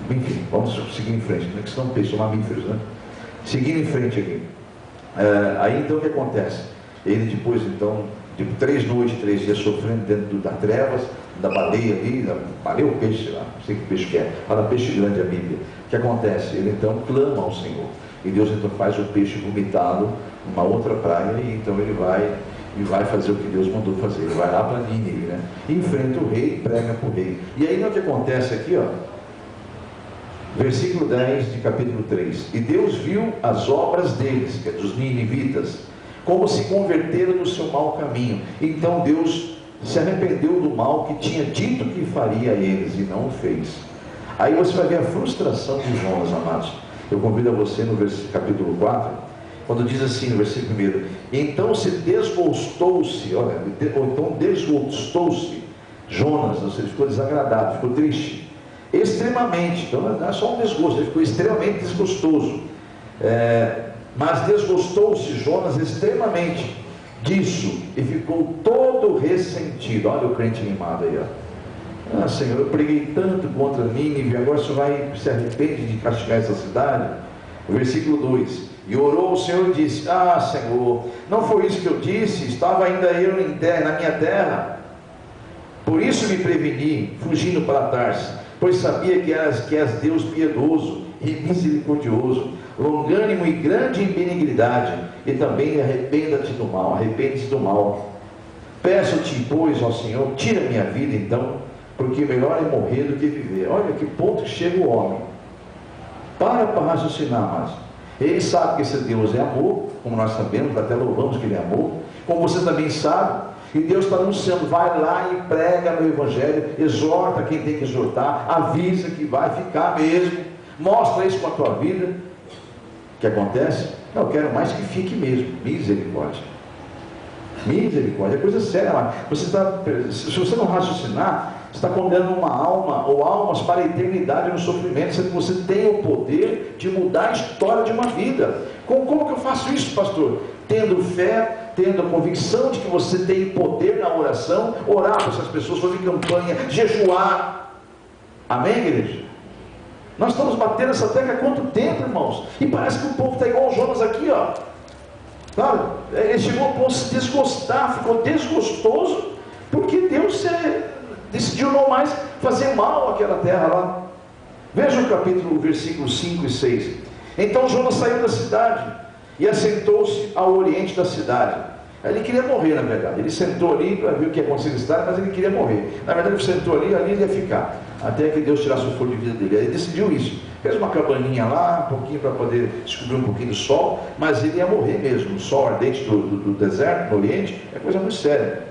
Enfim, vamos seguir em frente, não é que são peixes mamíferos, né? Seguindo em frente aqui. Aí então o que acontece? Ele depois, então, de 3 noites, 3 dias sofrendo dentro das trevas, da baleia ali, baleia ou peixe lá, não sei que peixe que é, fala peixe grande a Bíblia. O que acontece? Ele então clama ao Senhor, e Deus então faz o peixe vomitado numa outra praia, e então ele vai fazer o que Deus mandou fazer. Ele vai lá para Nínive, né? Enfrenta o rei, prega para o rei. E aí o que acontece aqui, ó, versículo 10 de capítulo 3: e Deus viu as obras deles, que é dos ninivitas, como se converteram do seu mau caminho. Então Deus se arrependeu do mal que tinha dito que faria a eles, e não o fez. Aí você vai ver a frustração de Jonas, amados. Eu convido a você no capítulo 4, quando diz assim no versículo 1: então se desgostou-se, olha, ou então desgostou-se Jonas, ou seja, ficou desagradado, ficou triste, extremamente. Então não é só um desgosto, ele ficou extremamente desgostoso. Mas desgostou-se Jonas extremamente disso, e ficou todo ressentido. Olha o crente animado aí, ó. Ah, Senhor, eu preguei tanto contra Nínive, agora o Senhor se arrepende de castigar essa cidade? Versículo 2: e orou o Senhor e disse: ah, Senhor, não foi isso que eu disse? Estava ainda eu na minha terra. Por isso me preveni, fugindo para Tarsis, pois sabia que és Deus piedoso e misericordioso, longânimo e grande em benignidade, e também arrepende-se do mal. Peço-te, pois, ó Senhor, tira minha vida então, porque melhor é morrer do que viver. Olha que ponto que chega o homem. Para raciocinar mais. Ele sabe que esse Deus é amor, como nós sabemos, até louvamos que ele é amor, como você também sabe. E Deus está anunciando: vai lá e prega no Evangelho, exorta quem tem que exortar, avisa que vai ficar mesmo, mostra isso com a tua vida. O que acontece? Eu quero mais que fique mesmo. Misericórdia. Misericórdia é coisa séria. Se você não raciocinar, você está condenando uma alma ou almas para a eternidade no sofrimento, sendo que você tem o poder de mudar a história de uma vida. Como que eu faço isso, pastor? Tendo fé, tendo a convicção de que você tem poder na oração, orar para essas pessoas, fazer campanha, jejuar. Amém, igreja? Nós estamos batendo essa tecla há quanto tempo, irmãos? E parece que o povo está igual o Jonas aqui, ó. Claro, ele chegou a ponto de se desgostar, ficou desgostoso, porque Deus decidiu não mais fazer mal àquela terra lá. Veja o versículo 5 e 6. Então Jonas saiu da cidade e assentou-se ao oriente da cidade. Ele queria morrer, na verdade. Ele sentou ali para ver o que ia acontecer na cidade, mas ele queria morrer. Na verdade, ele sentou ali ele ia ficar, até que Deus tirasse o fogo de vida dele. Aí ele decidiu isso. Fez uma cabaninha lá, um pouquinho para poder descobrir um pouquinho do sol, mas ele ia morrer mesmo. O sol ardente do deserto, no oriente, é coisa muito séria.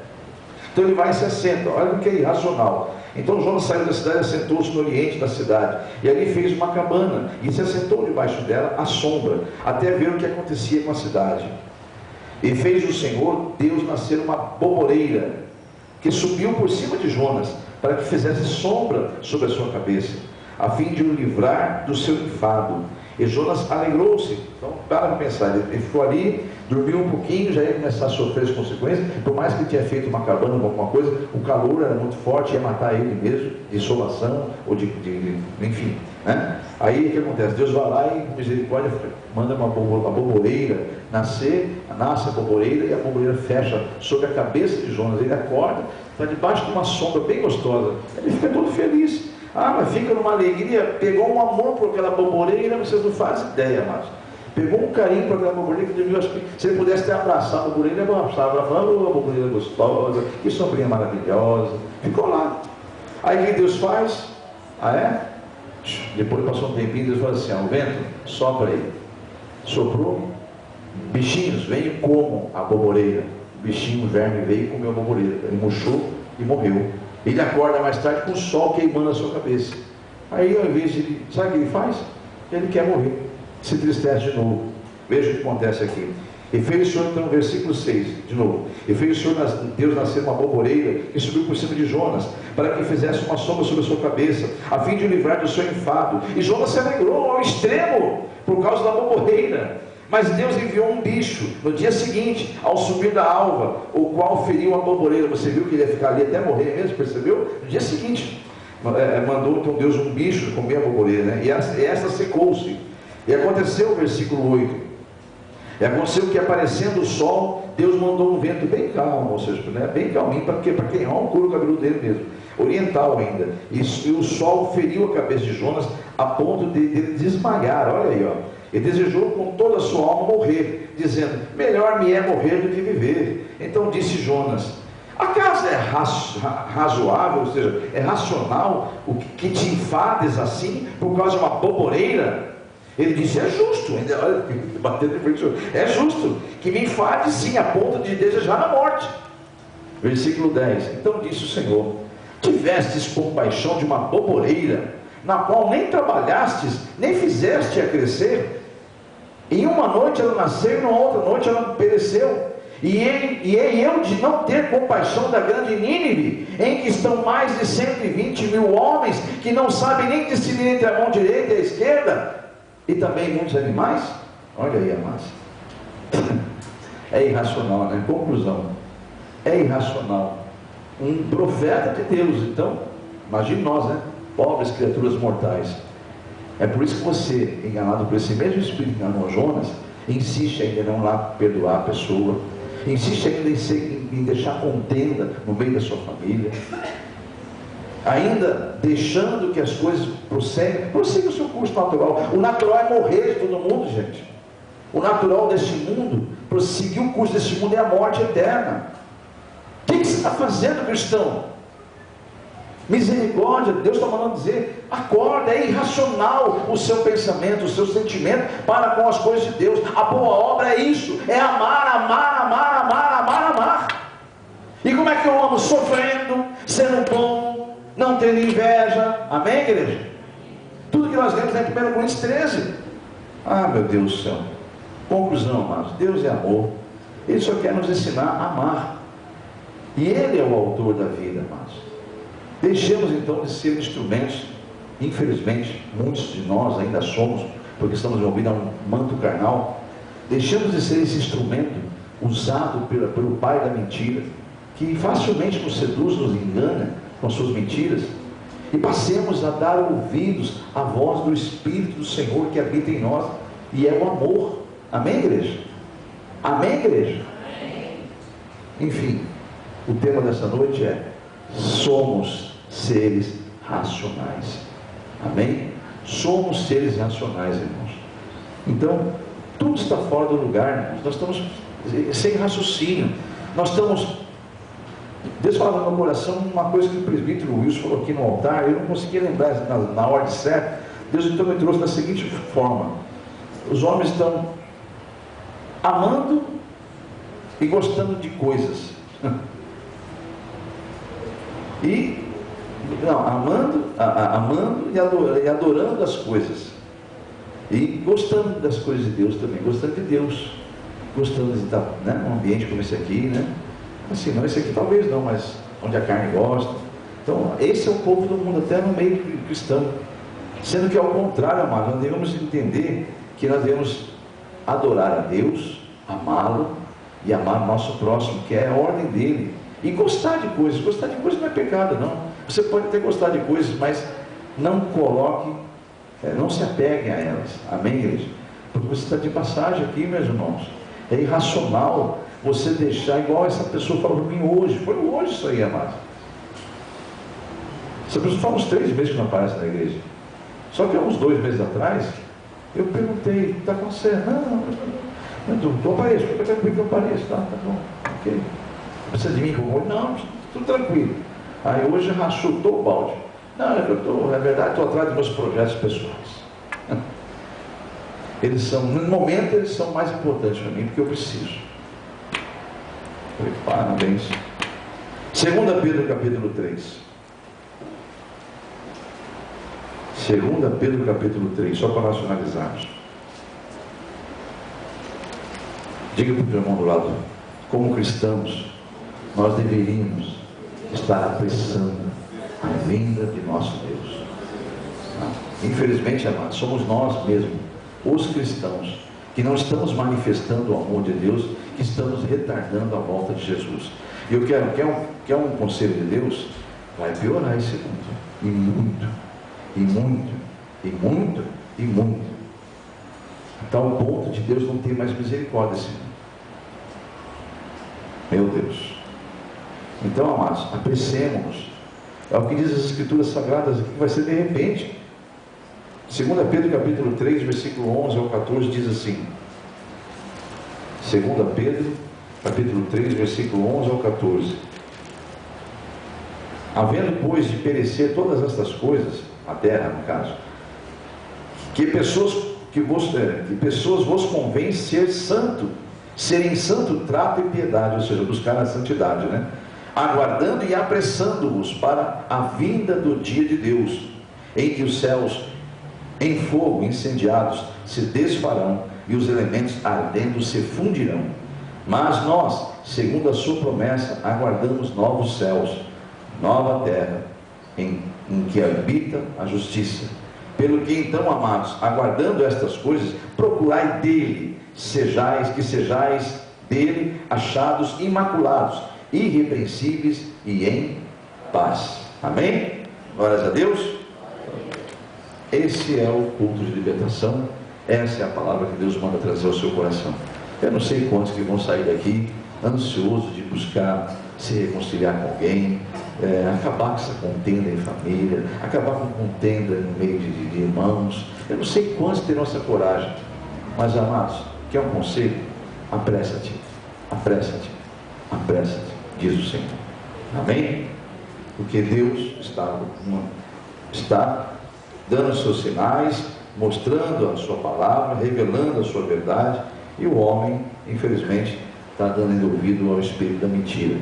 Então ele vai e se assenta. Olha o que é irracional. Então Jonas saiu da cidade e assentou-se no oriente da cidade. E ali fez uma cabana e se assentou debaixo dela à sombra, até ver o que acontecia com a cidade. E fez o Senhor Deus nascer uma boboreira, que subiu por cima de Jonas, para que fizesse sombra sobre a sua cabeça, a fim de o livrar do seu enfado. E Jonas alegrou-se. Então, para pensar, ele ficou ali, dormiu um pouquinho, já ia começar a sofrer as consequências. Por mais que ele tinha feito uma cabana ou alguma coisa, o calor era muito forte, ia matar ele mesmo, de insolação, ou enfim, né? Aí o que acontece? Deus vai lá e, com misericórdia, manda uma boboreira nasce a boboreira, e a boboreira fecha sobre a cabeça de Jonas. Ele acorda, está debaixo de uma sombra bem gostosa, ele fica todo feliz. Mas fica numa alegria, pegou um amor por aquela boboreira, vocês não fazem ideia mais. Pegou um carinho por aquela boboreira, que dormiu, se ele pudesse ter abraçado a boboreira, ele abraçava, ela falava: oh, boboreira gostosa, que sombrinha maravilhosa. Ficou lá. Aí o que Deus faz? Depois passou um tempinho, Deus falou assim: o vento, sopra aí. Soprou, bichinhos, venham e comam a boboreira. O bichinho, o verme, veio e comeu a boboreira. Ele murchou e morreu. Ele acorda mais tarde com o sol queimando a sua cabeça. Aí, ao invés de sabe o que ele faz? Ele quer morrer, se entristece de novo. Veja o que acontece aqui. E fez o Senhor, então, versículo 6, de novo. E fez o Senhor Deus nascer uma boboreira que subiu por cima de Jonas, para que fizesse uma sombra sobre a sua cabeça, a fim de o livrar do seu enfado. E Jonas se alegrou ao extremo por causa da boboreira. Mas Deus enviou um bicho no dia seguinte, ao subir da alva, o qual feriu a borboleta. Você viu que ele ia ficar ali até morrer mesmo, percebeu? No dia seguinte, mandou então Deus um bicho comer a borboleta, né? E essa secou-se. E aconteceu, versículo 8, e aconteceu que aparecendo o sol, Deus mandou um vento bem calmo, ou seja, né, bem calminho, para queimar o couro cabeludo dele mesmo, oriental ainda, e o sol feriu a cabeça de Jonas, a ponto de ele desmaiar. Olha aí, ó. Ele desejou com toda a sua alma morrer, dizendo: melhor me é morrer do que viver. Então disse Jonas: acaso é razoável, ou seja, é racional o que te enfades assim por causa de uma boboreira? Ele disse: é justo, ainda, olha, batendo de frente, é justo que me enfade sim, a ponto de desejar a morte. Versículo 10: então disse o Senhor: tivestes compaixão de uma boboreira, na qual nem trabalhastes, nem fizeste a crescer. Em uma noite ela nasceu, e na outra noite ela pereceu. E eu de não ter compaixão da grande Nínive, em que estão mais de 120 mil homens, que não sabem nem discernir entre a mão direita e a esquerda, e também muitos animais? Olha aí, amados. É irracional, né? Conclusão: é irracional. Um profeta de Deus, então, imagine nós, né? Pobres criaturas mortais. É por isso que você, enganado por esse mesmo espírito que enganou Jonas, insiste ainda em não lá perdoar a pessoa, insiste ainda em deixar contenda no meio da sua família, ainda deixando que as coisas prossiga o seu curso natural. O natural é morrer de todo mundo, gente. O natural deste mundo, prosseguir o curso deste mundo, é a morte eterna. O que você está fazendo, cristão? Misericórdia, Deus está mandando dizer: acorda. É irracional o seu pensamento, o seu sentimento para com as coisas de Deus. A boa obra é isso, é amar, amar, amar, amar, amar, amar. E como é que eu amo? Sofrendo, sendo bom, não tendo inveja. Amém, igreja? Tudo que nós lemos é em 1 Coríntios 13. Ah, meu Deus do céu. Conclusão, amados: Deus é amor. Ele só quer nos ensinar a amar, e Ele é o autor da vida, amados. Deixemos então de ser instrumentos. Infelizmente, muitos de nós ainda somos, porque estamos envolvidos a um manto carnal. Deixemos de ser esse instrumento usado pelo pai da mentira, que facilmente nos seduz, nos engana com suas mentiras, e passemos a dar ouvidos à voz do Espírito do Senhor que habita em nós, e é o amor. Amém, igreja? Amém, igreja? Amém. Enfim, o tema dessa noite é: somos seres racionais. Amém? Somos seres racionais, irmãos. Então, tudo está fora do lugar, irmãos. Nós estamos sem raciocínio. Nós estamos... Deus falava no meu coração uma coisa que o presbítero Wilson falou aqui no altar. Eu não conseguia lembrar na ordem certa. Deus então me trouxe da seguinte forma: os homens estão amando e gostando de coisas. Amando e adorando as coisas, e gostando das coisas de Deus também, gostando de Deus, gostando de estar, né, num ambiente como esse aqui, né? Assim, não, esse aqui talvez não, mas onde a carne gosta. Então, esse é o povo do mundo, até no meio cristão. Sendo que ao contrário, amado, nós devemos entender que nós devemos adorar a Deus, amá-lo e amar o nosso próximo, que é a ordem dele. E gostar de coisas. Gostar de coisas não é pecado, não. Você pode até gostar de coisas, mas não coloque, não se apegue a elas. Amém, igreja? Porque você está de passagem aqui, meus irmãos. É irracional você deixar, igual essa pessoa falou para mim hoje. Foi hoje isso aí, amado. Essa pessoa fala uns 3 meses que não aparece na igreja. Só que há uns 2 meses atrás, eu perguntei: o que está acontecendo? Não, eu apareço. Eu quero que eu apareça. Tá bom, ok. Precisa de mim? Não, tudo tranquilo. Aí hoje chutou o balde. Não, na verdade estou atrás dos meus projetos pessoais. Eles são, no momento, eles são mais importantes para mim, porque eu preciso. Parabéns. 2 Pedro capítulo 3. 2 Pedro capítulo 3, só para nós finalizarmos. Diga para o irmão do lado: como cristãos, nós deveríamos estar apressando a vinda de nosso Deus. Infelizmente, amados, somos nós mesmos, os cristãos, que não estamos manifestando o amor de Deus, que estamos retardando a volta de Jesus. E eu quer um conselho de Deus? Vai piorar esse mundo, e muito, e muito, e muito, e muito, até o ponto de Deus não ter mais misericórdia desse mundo. Meu Deus. Então, amados, apressemos-nos. É o que diz as Escrituras Sagradas aqui, que vai ser de repente. 2 Pedro capítulo 3, versículo 11 ao 14, diz assim. 2 Pedro capítulo 3, versículo 11 ao 14. Havendo, pois, de perecer todas estas coisas, a terra, no caso, que pessoas vos convém ser santo, serem santo trato e piedade, ou seja, buscar a santidade, né? Aguardando e apressando-vos para a vinda do dia de Deus, em que os céus em fogo incendiados se desfarão e os elementos ardendo se fundirão. Mas nós, segundo a sua promessa, aguardamos novos céus, nova terra, em que habita a justiça. Pelo que então, amados, aguardando estas coisas, procurai dele, que sejais dele achados imaculados, irrepreensíveis e em paz. Amém? Glórias a Deus. Esse é o culto de libertação. Essa é a palavra que Deus manda trazer ao seu coração. Eu não sei quantos que vão sair daqui ansiosos de buscar se reconciliar com alguém, acabar com essa contenda em família, acabar com contenda no meio de irmãos. Eu não sei quantos terão essa coragem, mas, amados, quer um conselho? Apressa-te, apressa-te, apressa-te, diz o Senhor. Amém? Porque Deus está dando os seus sinais, mostrando a sua palavra, revelando a sua verdade, e o homem, infelizmente, está dando ouvido ao espírito da mentira.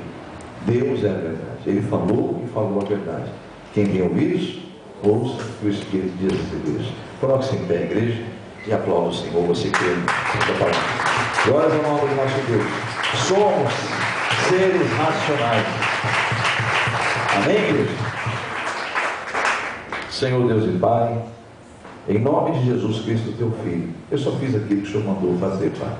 Deus é a verdade. Ele falou e falou a verdade. Quem tem ouvidos, ouça o que o Espírito diz às igrejas. Coloque-se em pé, igreja, e aplauda o Senhor, você crê nessa palavra. Glórias ao nome do nosso Deus. Somos seres racionais. Amém, igreja? Senhor Deus e Pai, em nome de Jesus Cristo, teu Filho, eu só fiz aquilo que o Senhor mandou fazer, Pai.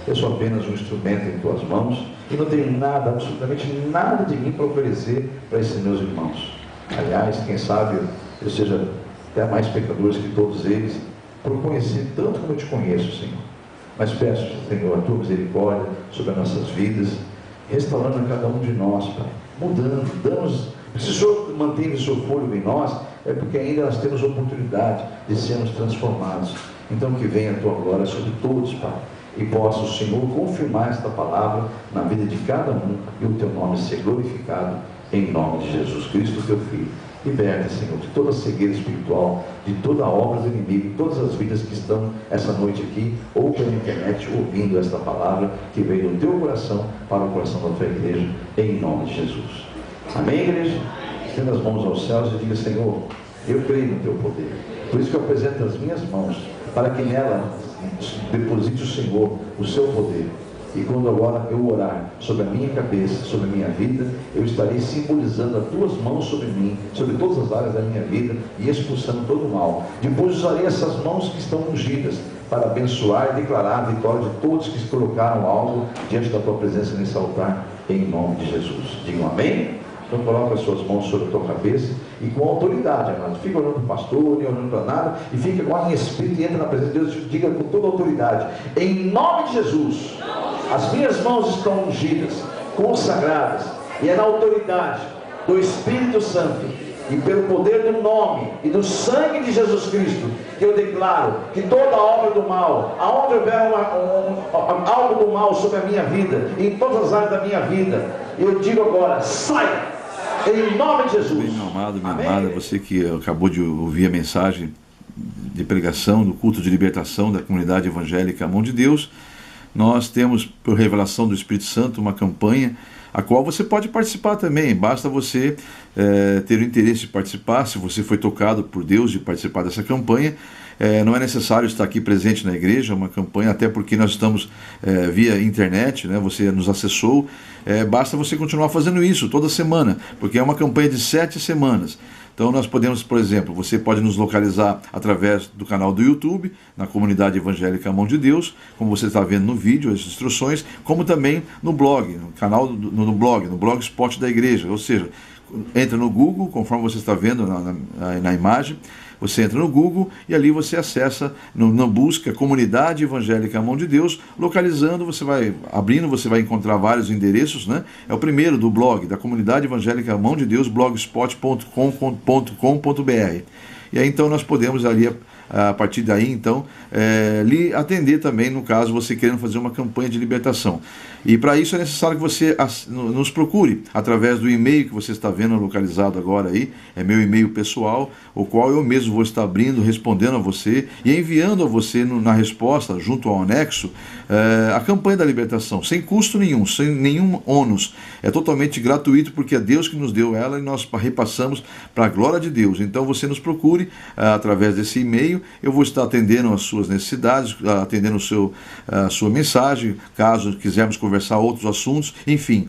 Eu sou apenas um instrumento em tuas mãos e não tenho nada, absolutamente nada de mim para oferecer para esses meus irmãos. Aliás, quem sabe eu seja até mais pecadores que todos eles, por conhecer tanto como eu te conheço, Senhor. Mas peço, Senhor, a tua misericórdia sobre as nossas vidas, restaurando a cada um de nós, Pai, mudando, se o Senhor mantém o seu fôlego em nós, é porque ainda nós temos oportunidade de sermos transformados. Então que venha a tua glória sobre todos, Pai, e possa o Senhor confirmar esta palavra na vida de cada um, e o teu nome ser glorificado, em nome de Jesus Cristo, teu Filho. Liberta, Senhor, de toda a cegueira espiritual, de toda a obra do inimigo, todas as vidas que estão essa noite aqui, ou pela internet, ouvindo esta palavra, que veio do teu coração para o coração da tua igreja, em nome de Jesus. Amém, igreja? Estenda as mãos aos céus e diga: Senhor, eu creio no teu poder. Por isso que eu apresento as minhas mãos, para que nela deposite o Senhor o seu poder. E quando agora eu orar sobre a minha cabeça, sobre a minha vida, eu estarei simbolizando as tuas mãos sobre mim, sobre todas as áreas da minha vida, e expulsando todo o mal. Depois usarei essas mãos que estão ungidas para abençoar e declarar a vitória de todos que colocaram algo diante da tua presença nesse altar, em nome de Jesus. Digam amém? Então coloca as suas mãos sobre a tua cabeça e com autoridade, amado. Fica olhando para o pastor, nem olhando para nada, e fica agora em espírito e entra na presença de Deus e diga com toda a autoridade: em nome de Jesus, as minhas mãos estão ungidas, consagradas, e é na autoridade do Espírito Santo e pelo poder do nome e do sangue de Jesus Cristo que eu declaro que toda obra do mal, aonde houver algo do mal sobre a minha vida, em todas as áreas da minha vida, eu digo agora: saia! Em nome de Jesus. Bem, meu amado, minha amada, você que acabou de ouvir a mensagem de pregação do culto de libertação da comunidade evangélica Mão de Deus, nós temos, por revelação do Espírito Santo, uma campanha a qual você pode participar também. Basta você ter o interesse de participar, se você foi tocado por Deus de participar dessa campanha, não é necessário estar aqui presente na igreja, é uma campanha, até porque nós estamos via internet, né? Você nos acessou, basta você continuar fazendo isso toda semana, porque é uma campanha de 7 semanas. Então nós podemos, por exemplo, você pode nos localizar através do canal do YouTube, na Comunidade Evangélica Mão de Deus, como você está vendo no vídeo, as instruções, como também no blog, no canal no blogspot da igreja, ou seja, entra no Google, conforme você está vendo na imagem, você entra no Google e ali você acessa, na busca Comunidade Evangélica Mão de Deus, localizando, você vai abrindo, você vai encontrar vários endereços, né? É o primeiro do blog, da Comunidade Evangélica Mão de Deus, blogspot.com.br. E aí então nós podemos ali, a partir daí então, lhe atender também, no caso você querendo fazer uma campanha de libertação. E para isso é necessário que você nos procure através do e-mail que você está vendo localizado agora aí, é meu e-mail pessoal, o qual eu mesmo vou estar abrindo, respondendo a você e enviando a você na resposta, junto ao anexo, a campanha da libertação, sem custo nenhum, sem nenhum ônus. É totalmente gratuito, porque é Deus que nos deu ela e nós repassamos para a glória de Deus. Então você nos procure através desse e-mail, eu vou estar atendendo as suas necessidades, atendendo a sua mensagem, caso quisermos conversar outros assuntos, enfim.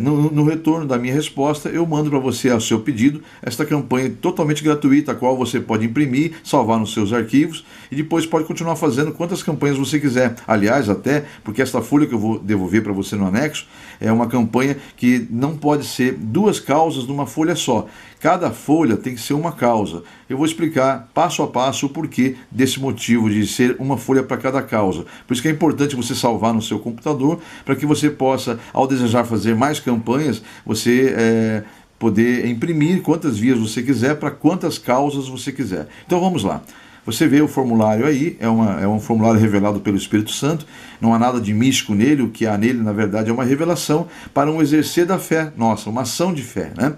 No retorno da minha resposta, eu mando para você, ao seu pedido, esta campanha totalmente gratuita, a qual você pode imprimir, salvar nos seus arquivos e depois pode continuar fazendo quantas campanhas você quiser. Aliás, até porque esta folha que eu vou devolver para você no anexo é uma campanha que não pode ser 2 causas numa folha só. Cada folha tem que ser uma causa. Eu vou explicar passo a passo o porquê desse motivo de ser uma folha para cada causa. Por isso que é importante você salvar no seu computador, para que você possa, ao desejar fazer mais campanhas, você poder imprimir quantas vias você quiser, para quantas causas você quiser. Então vamos lá. Você vê o formulário aí, é um formulário revelado pelo Espírito Santo, não há nada de místico nele, o que há nele, na verdade, é uma revelação para um exercer da fé nossa, uma ação de fé, né?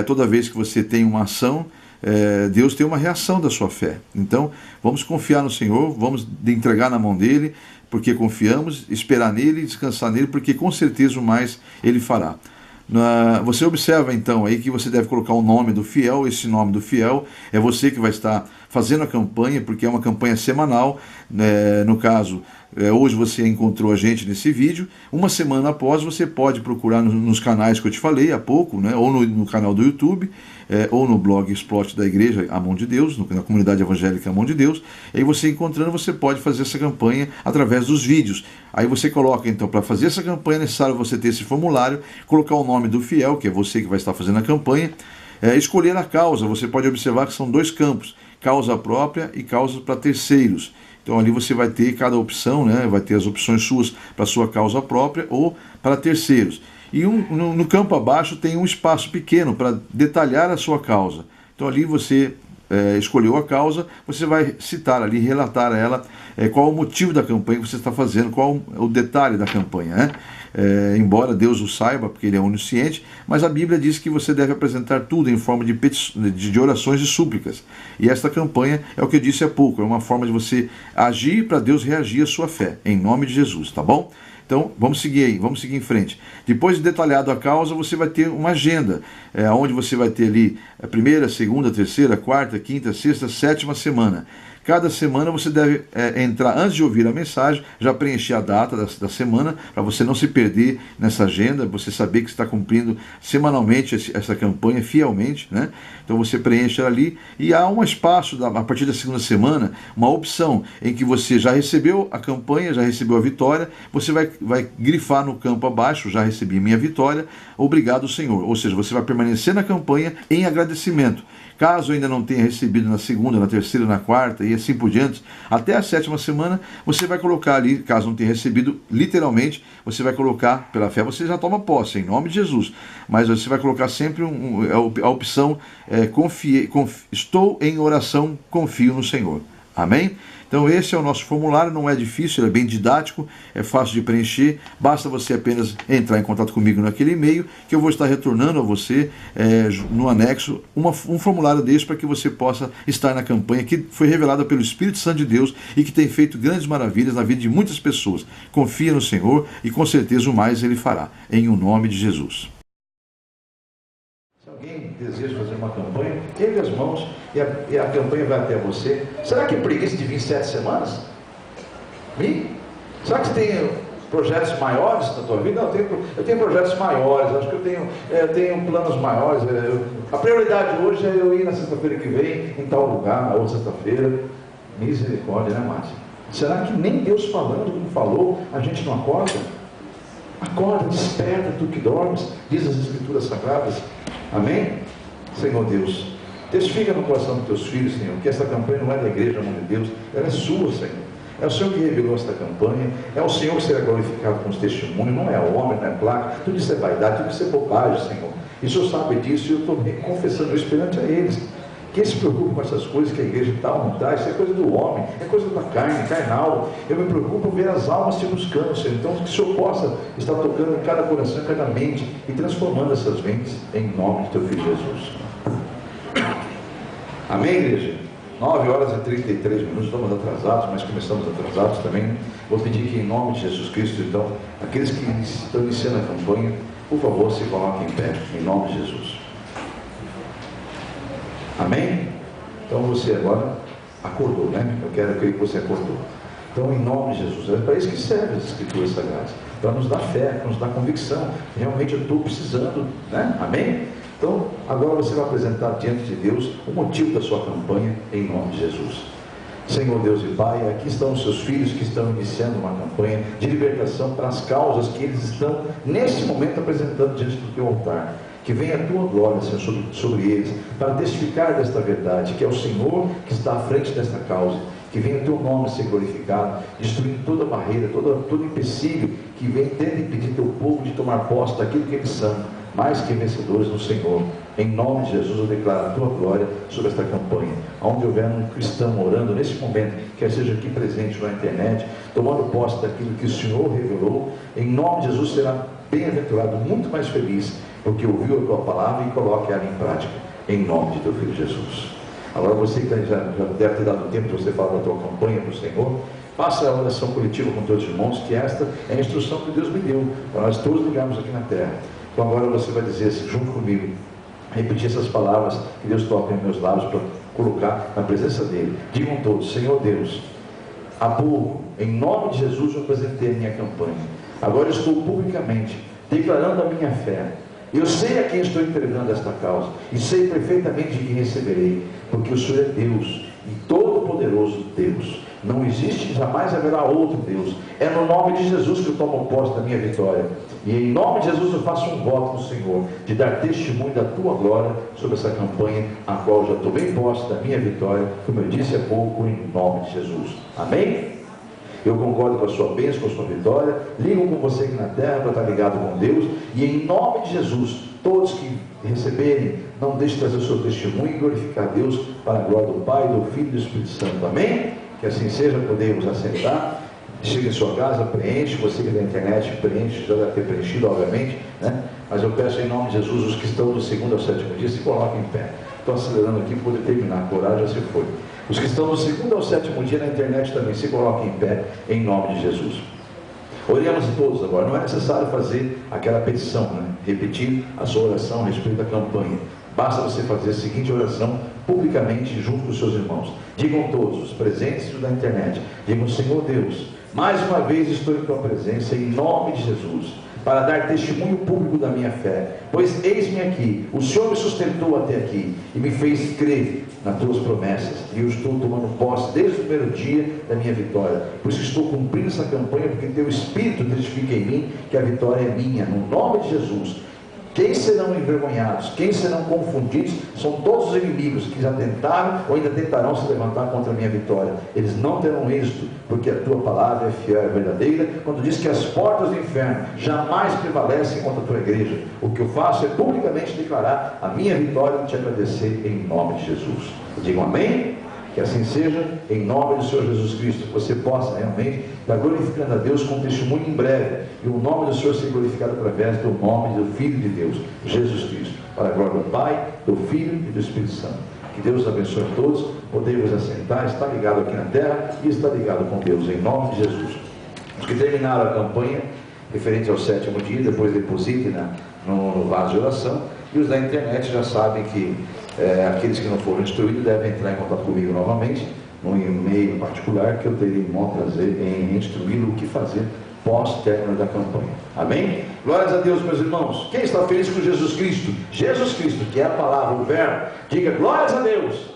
Toda vez que você tem uma ação, Deus tem uma reação da sua fé. Então, vamos confiar no Senhor, vamos entregar na mão dele, porque confiamos, esperar nele e descansar nele, porque com certeza o mais ele fará. Você observa então aí que você deve colocar o nome do fiel. Esse nome do fiel é você que vai estar fazendo a campanha, porque é uma campanha semanal, no caso, hoje você encontrou a gente nesse vídeo, uma semana após você pode procurar nos canais que eu te falei há pouco, né, ou no canal do YouTube, ou no blogspot da igreja A Mão de Deus, na Comunidade Evangélica A Mão de Deus. E aí você encontrando, você pode fazer essa campanha através dos vídeos. Aí você coloca então, para fazer essa campanha é necessário você ter esse formulário, colocar o nome do fiel, que é você que vai estar fazendo a campanha, escolher a causa. Você pode observar que são 2 campos, causa própria e causa para terceiros. Então ali você vai ter cada opção, né? Vai ter as opções suas para sua causa própria ou para terceiros. E no campo abaixo tem um espaço pequeno para detalhar a sua causa. Então ali você escolheu a causa, você vai citar ali, relatar a ela qual o motivo da campanha que você está fazendo, qual o detalhe da campanha, né? Embora Deus o saiba, porque ele é onisciente, mas a Bíblia diz que você deve apresentar tudo em forma de orações e súplicas. E esta campanha é o que eu disse há pouco, é uma forma de você agir para Deus reagir à sua fé, em nome de Jesus, tá bom? Então, vamos seguir aí, vamos seguir em frente. Depois de detalhado a causa, você vai ter uma agenda, onde você vai ter ali a primeira, segunda, terceira, quarta, quinta, sexta, 7ª semana. Cada semana você deve entrar, antes de ouvir a mensagem, já preencher a data da semana, para você não se perder nessa agenda, você saber que está cumprindo semanalmente essa campanha fielmente, né? Então você preenche ali e há um espaço, a partir da 2ª semana, uma opção em que você já recebeu a campanha, já recebeu a vitória, você vai grifar no campo abaixo, já recebi minha vitória, obrigado Senhor. Ou seja, você vai permanecer na campanha em agradecimento. Caso ainda não tenha recebido na segunda, na terceira, na quarta e assim por diante, até a 7ª semana, você vai colocar ali, caso não tenha recebido, literalmente, você vai colocar, pela fé você já toma posse, em nome de Jesus, mas você vai colocar sempre a opção, estou em oração, confio no Senhor. Amém? Então esse é o nosso formulário, não é difícil, ele é bem didático, é fácil de preencher, basta você apenas entrar em contato comigo naquele e-mail, que eu vou estar retornando a você no anexo um formulário desse para que você possa estar na campanha que foi revelada pelo Espírito Santo de Deus e que tem feito grandes maravilhas na vida de muitas pessoas. Confia no Senhor e com certeza o mais Ele fará, em o nome de Jesus. Se alguém deseja fazer uma campanha, ergue as mãos e a campanha vai até você. Será que é preguiça de vir 7 semanas? Será que você tem projetos maiores na tua vida? Não, eu tenho projetos maiores, acho que eu tenho planos maiores. A prioridade hoje é eu ir na sexta-feira que vem, em tal lugar, na outra sexta-feira. Misericórdia, né, Márcia? Será que nem Deus falando como falou, a gente não acorda? Acorda, desperta, tu que dormes, diz as Escrituras Sagradas. Amém? Senhor Deus, testifica no coração dos teus filhos, Senhor, que essa campanha não é da igreja, no nome de Deus, ela é sua, Senhor. É o Senhor que revelou esta campanha, é o Senhor que será glorificado com os testemunhos, não é homem, não é placa, tudo isso é vaidade, tudo isso é bobagem, Senhor. E o Senhor sabe disso, e eu estou confessando isso perante a eles. Quem se preocupa com essas coisas que a igreja está ou não está, isso é coisa do homem, é coisa da carne, carnal. Eu me preocupo ver as almas se buscando, Senhor. Então, que o Senhor possa estar tocando em cada coração, em cada mente, e transformando essas mentes em nome de teu Filho Jesus. Amém, igreja? 9 horas e 33 minutos, estamos atrasados, mas começamos atrasados também. Vou pedir que em nome de Jesus Cristo, então, aqueles que estão iniciando a campanha, por favor, se coloquem em pé, em nome de Jesus. Amém? Então você agora acordou, né? Eu creio que você acordou. Então, em nome de Jesus, é para isso que servem as Escrituras Sagradas, para nos dar fé, para nos dar convicção. Realmente eu estou precisando, né? Amém? Então, agora você vai apresentar diante de Deus o motivo da sua campanha, em nome de Jesus. Senhor Deus e Pai, aqui estão os seus filhos que estão iniciando uma campanha de libertação para as causas que eles estão, neste momento, apresentando diante do teu altar. Que venha a tua glória, Senhor, sobre eles, para testificar desta verdade, que é o Senhor que está à frente desta causa. Que venha o teu nome ser glorificado, destruindo toda barreira, todo empecilho que vem tendo impedir teu povo de tomar posse daquilo que eles são, mais que vencedores no Senhor. Em nome de Jesus eu declaro a tua glória sobre esta campanha. Onde houver um cristão orando nesse momento, quer seja aqui presente ou na internet, tomando posse daquilo que o Senhor revelou, em nome de Jesus será bem-aventurado, muito mais feliz, porque ouviu a tua palavra e coloque ela em prática, em nome de teu Filho Jesus. Agora você que já deve ter dado tempo de você falar da tua campanha para o Senhor, faça a oração coletiva com teus irmãos, que esta é a instrução que Deus me deu, para nós todos ligarmos aqui na terra. Então agora você vai dizer assim, junto comigo, repetir essas palavras que Deus toca em meus lábios para colocar na presença dEle. Digam todos: Senhor Deus, há pouco, em nome de Jesus, eu apresentei a minha campanha. Agora eu estou publicamente declarando a minha fé. Eu sei a quem estou entregando esta causa, e sei perfeitamente de quem receberei, porque o Senhor é Deus, e todo-poderoso Deus. Não existe, jamais haverá outro Deus. É no nome de Jesus que eu tomo posse da minha vitória. E em nome de Jesus eu faço um voto no Senhor, de dar testemunho da tua glória sobre essa campanha, a qual já tomei posse da minha vitória, como eu disse há pouco, em nome de Jesus. Amém? Eu concordo com a sua bênção, com a sua vitória, ligo com você aqui na terra para estar ligado com Deus, e em nome de Jesus, todos que receberem, não deixem de trazer o seu testemunho e glorificar Deus para a glória do Pai, do Filho e do Espírito Santo. Amém? Que assim seja, podemos assentar. Chega em sua casa, preenche, você que é da internet, preenche, já deve ter preenchido, obviamente, né? Mas eu peço em nome de Jesus, os que estão do 2º ao 7º dia, se coloquem em pé. Estou acelerando aqui para poder terminar, a coragem já se foi. Os que estão do 2º ao 7º dia na internet também, se coloquem em pé, em nome de Jesus. Oremos todos agora. Não é necessário fazer aquela petição, né? Repetir a sua oração a respeito da campanha. Basta você fazer a seguinte oração publicamente junto com os seus irmãos. Digam todos, os presentes e os da internet, digam: Senhor Deus, mais uma vez estou em tua presença, em nome de Jesus, para dar testemunho público da minha fé, pois eis-me aqui, o Senhor me sustentou até aqui e me fez crer nas tuas promessas, e eu estou tomando posse desde o primeiro dia da minha vitória. Por isso estou cumprindo essa campanha, porque teu Espírito testifica em mim que a vitória é minha, no nome de Jesus. Quem serão envergonhados, quem serão confundidos, são todos os inimigos que já tentaram ou ainda tentarão se levantar contra a minha vitória. Eles não terão êxito, porque a tua palavra é fiel e verdadeira, quando diz que as portas do inferno jamais prevalecem contra a tua igreja. O que eu faço é publicamente declarar a minha vitória e te agradecer em nome de Jesus. Digam amém? Que assim seja, em nome do Senhor Jesus Cristo, que você possa realmente estar glorificando a Deus com testemunho em breve, e o nome do Senhor ser glorificado através do nome do Filho de Deus, Jesus Cristo, para a glória do Pai, do Filho e do Espírito Santo. Que Deus abençoe a todos. Podemos assentar, estar ligado aqui na terra e estar ligado com Deus, em nome de Jesus. Os que terminaram a campanha referente ao 7º dia, depois depositem no vaso de oração. E os da internet já sabem que aqueles que não foram instruídos devem entrar em contato comigo novamente, num e-mail particular, que eu terei maior prazer em instruí-lo o que fazer pós-término da campanha. Amém? Glórias a Deus, meus irmãos. Quem está feliz com Jesus Cristo? Jesus Cristo, que é a palavra, o verbo, diga glórias a Deus.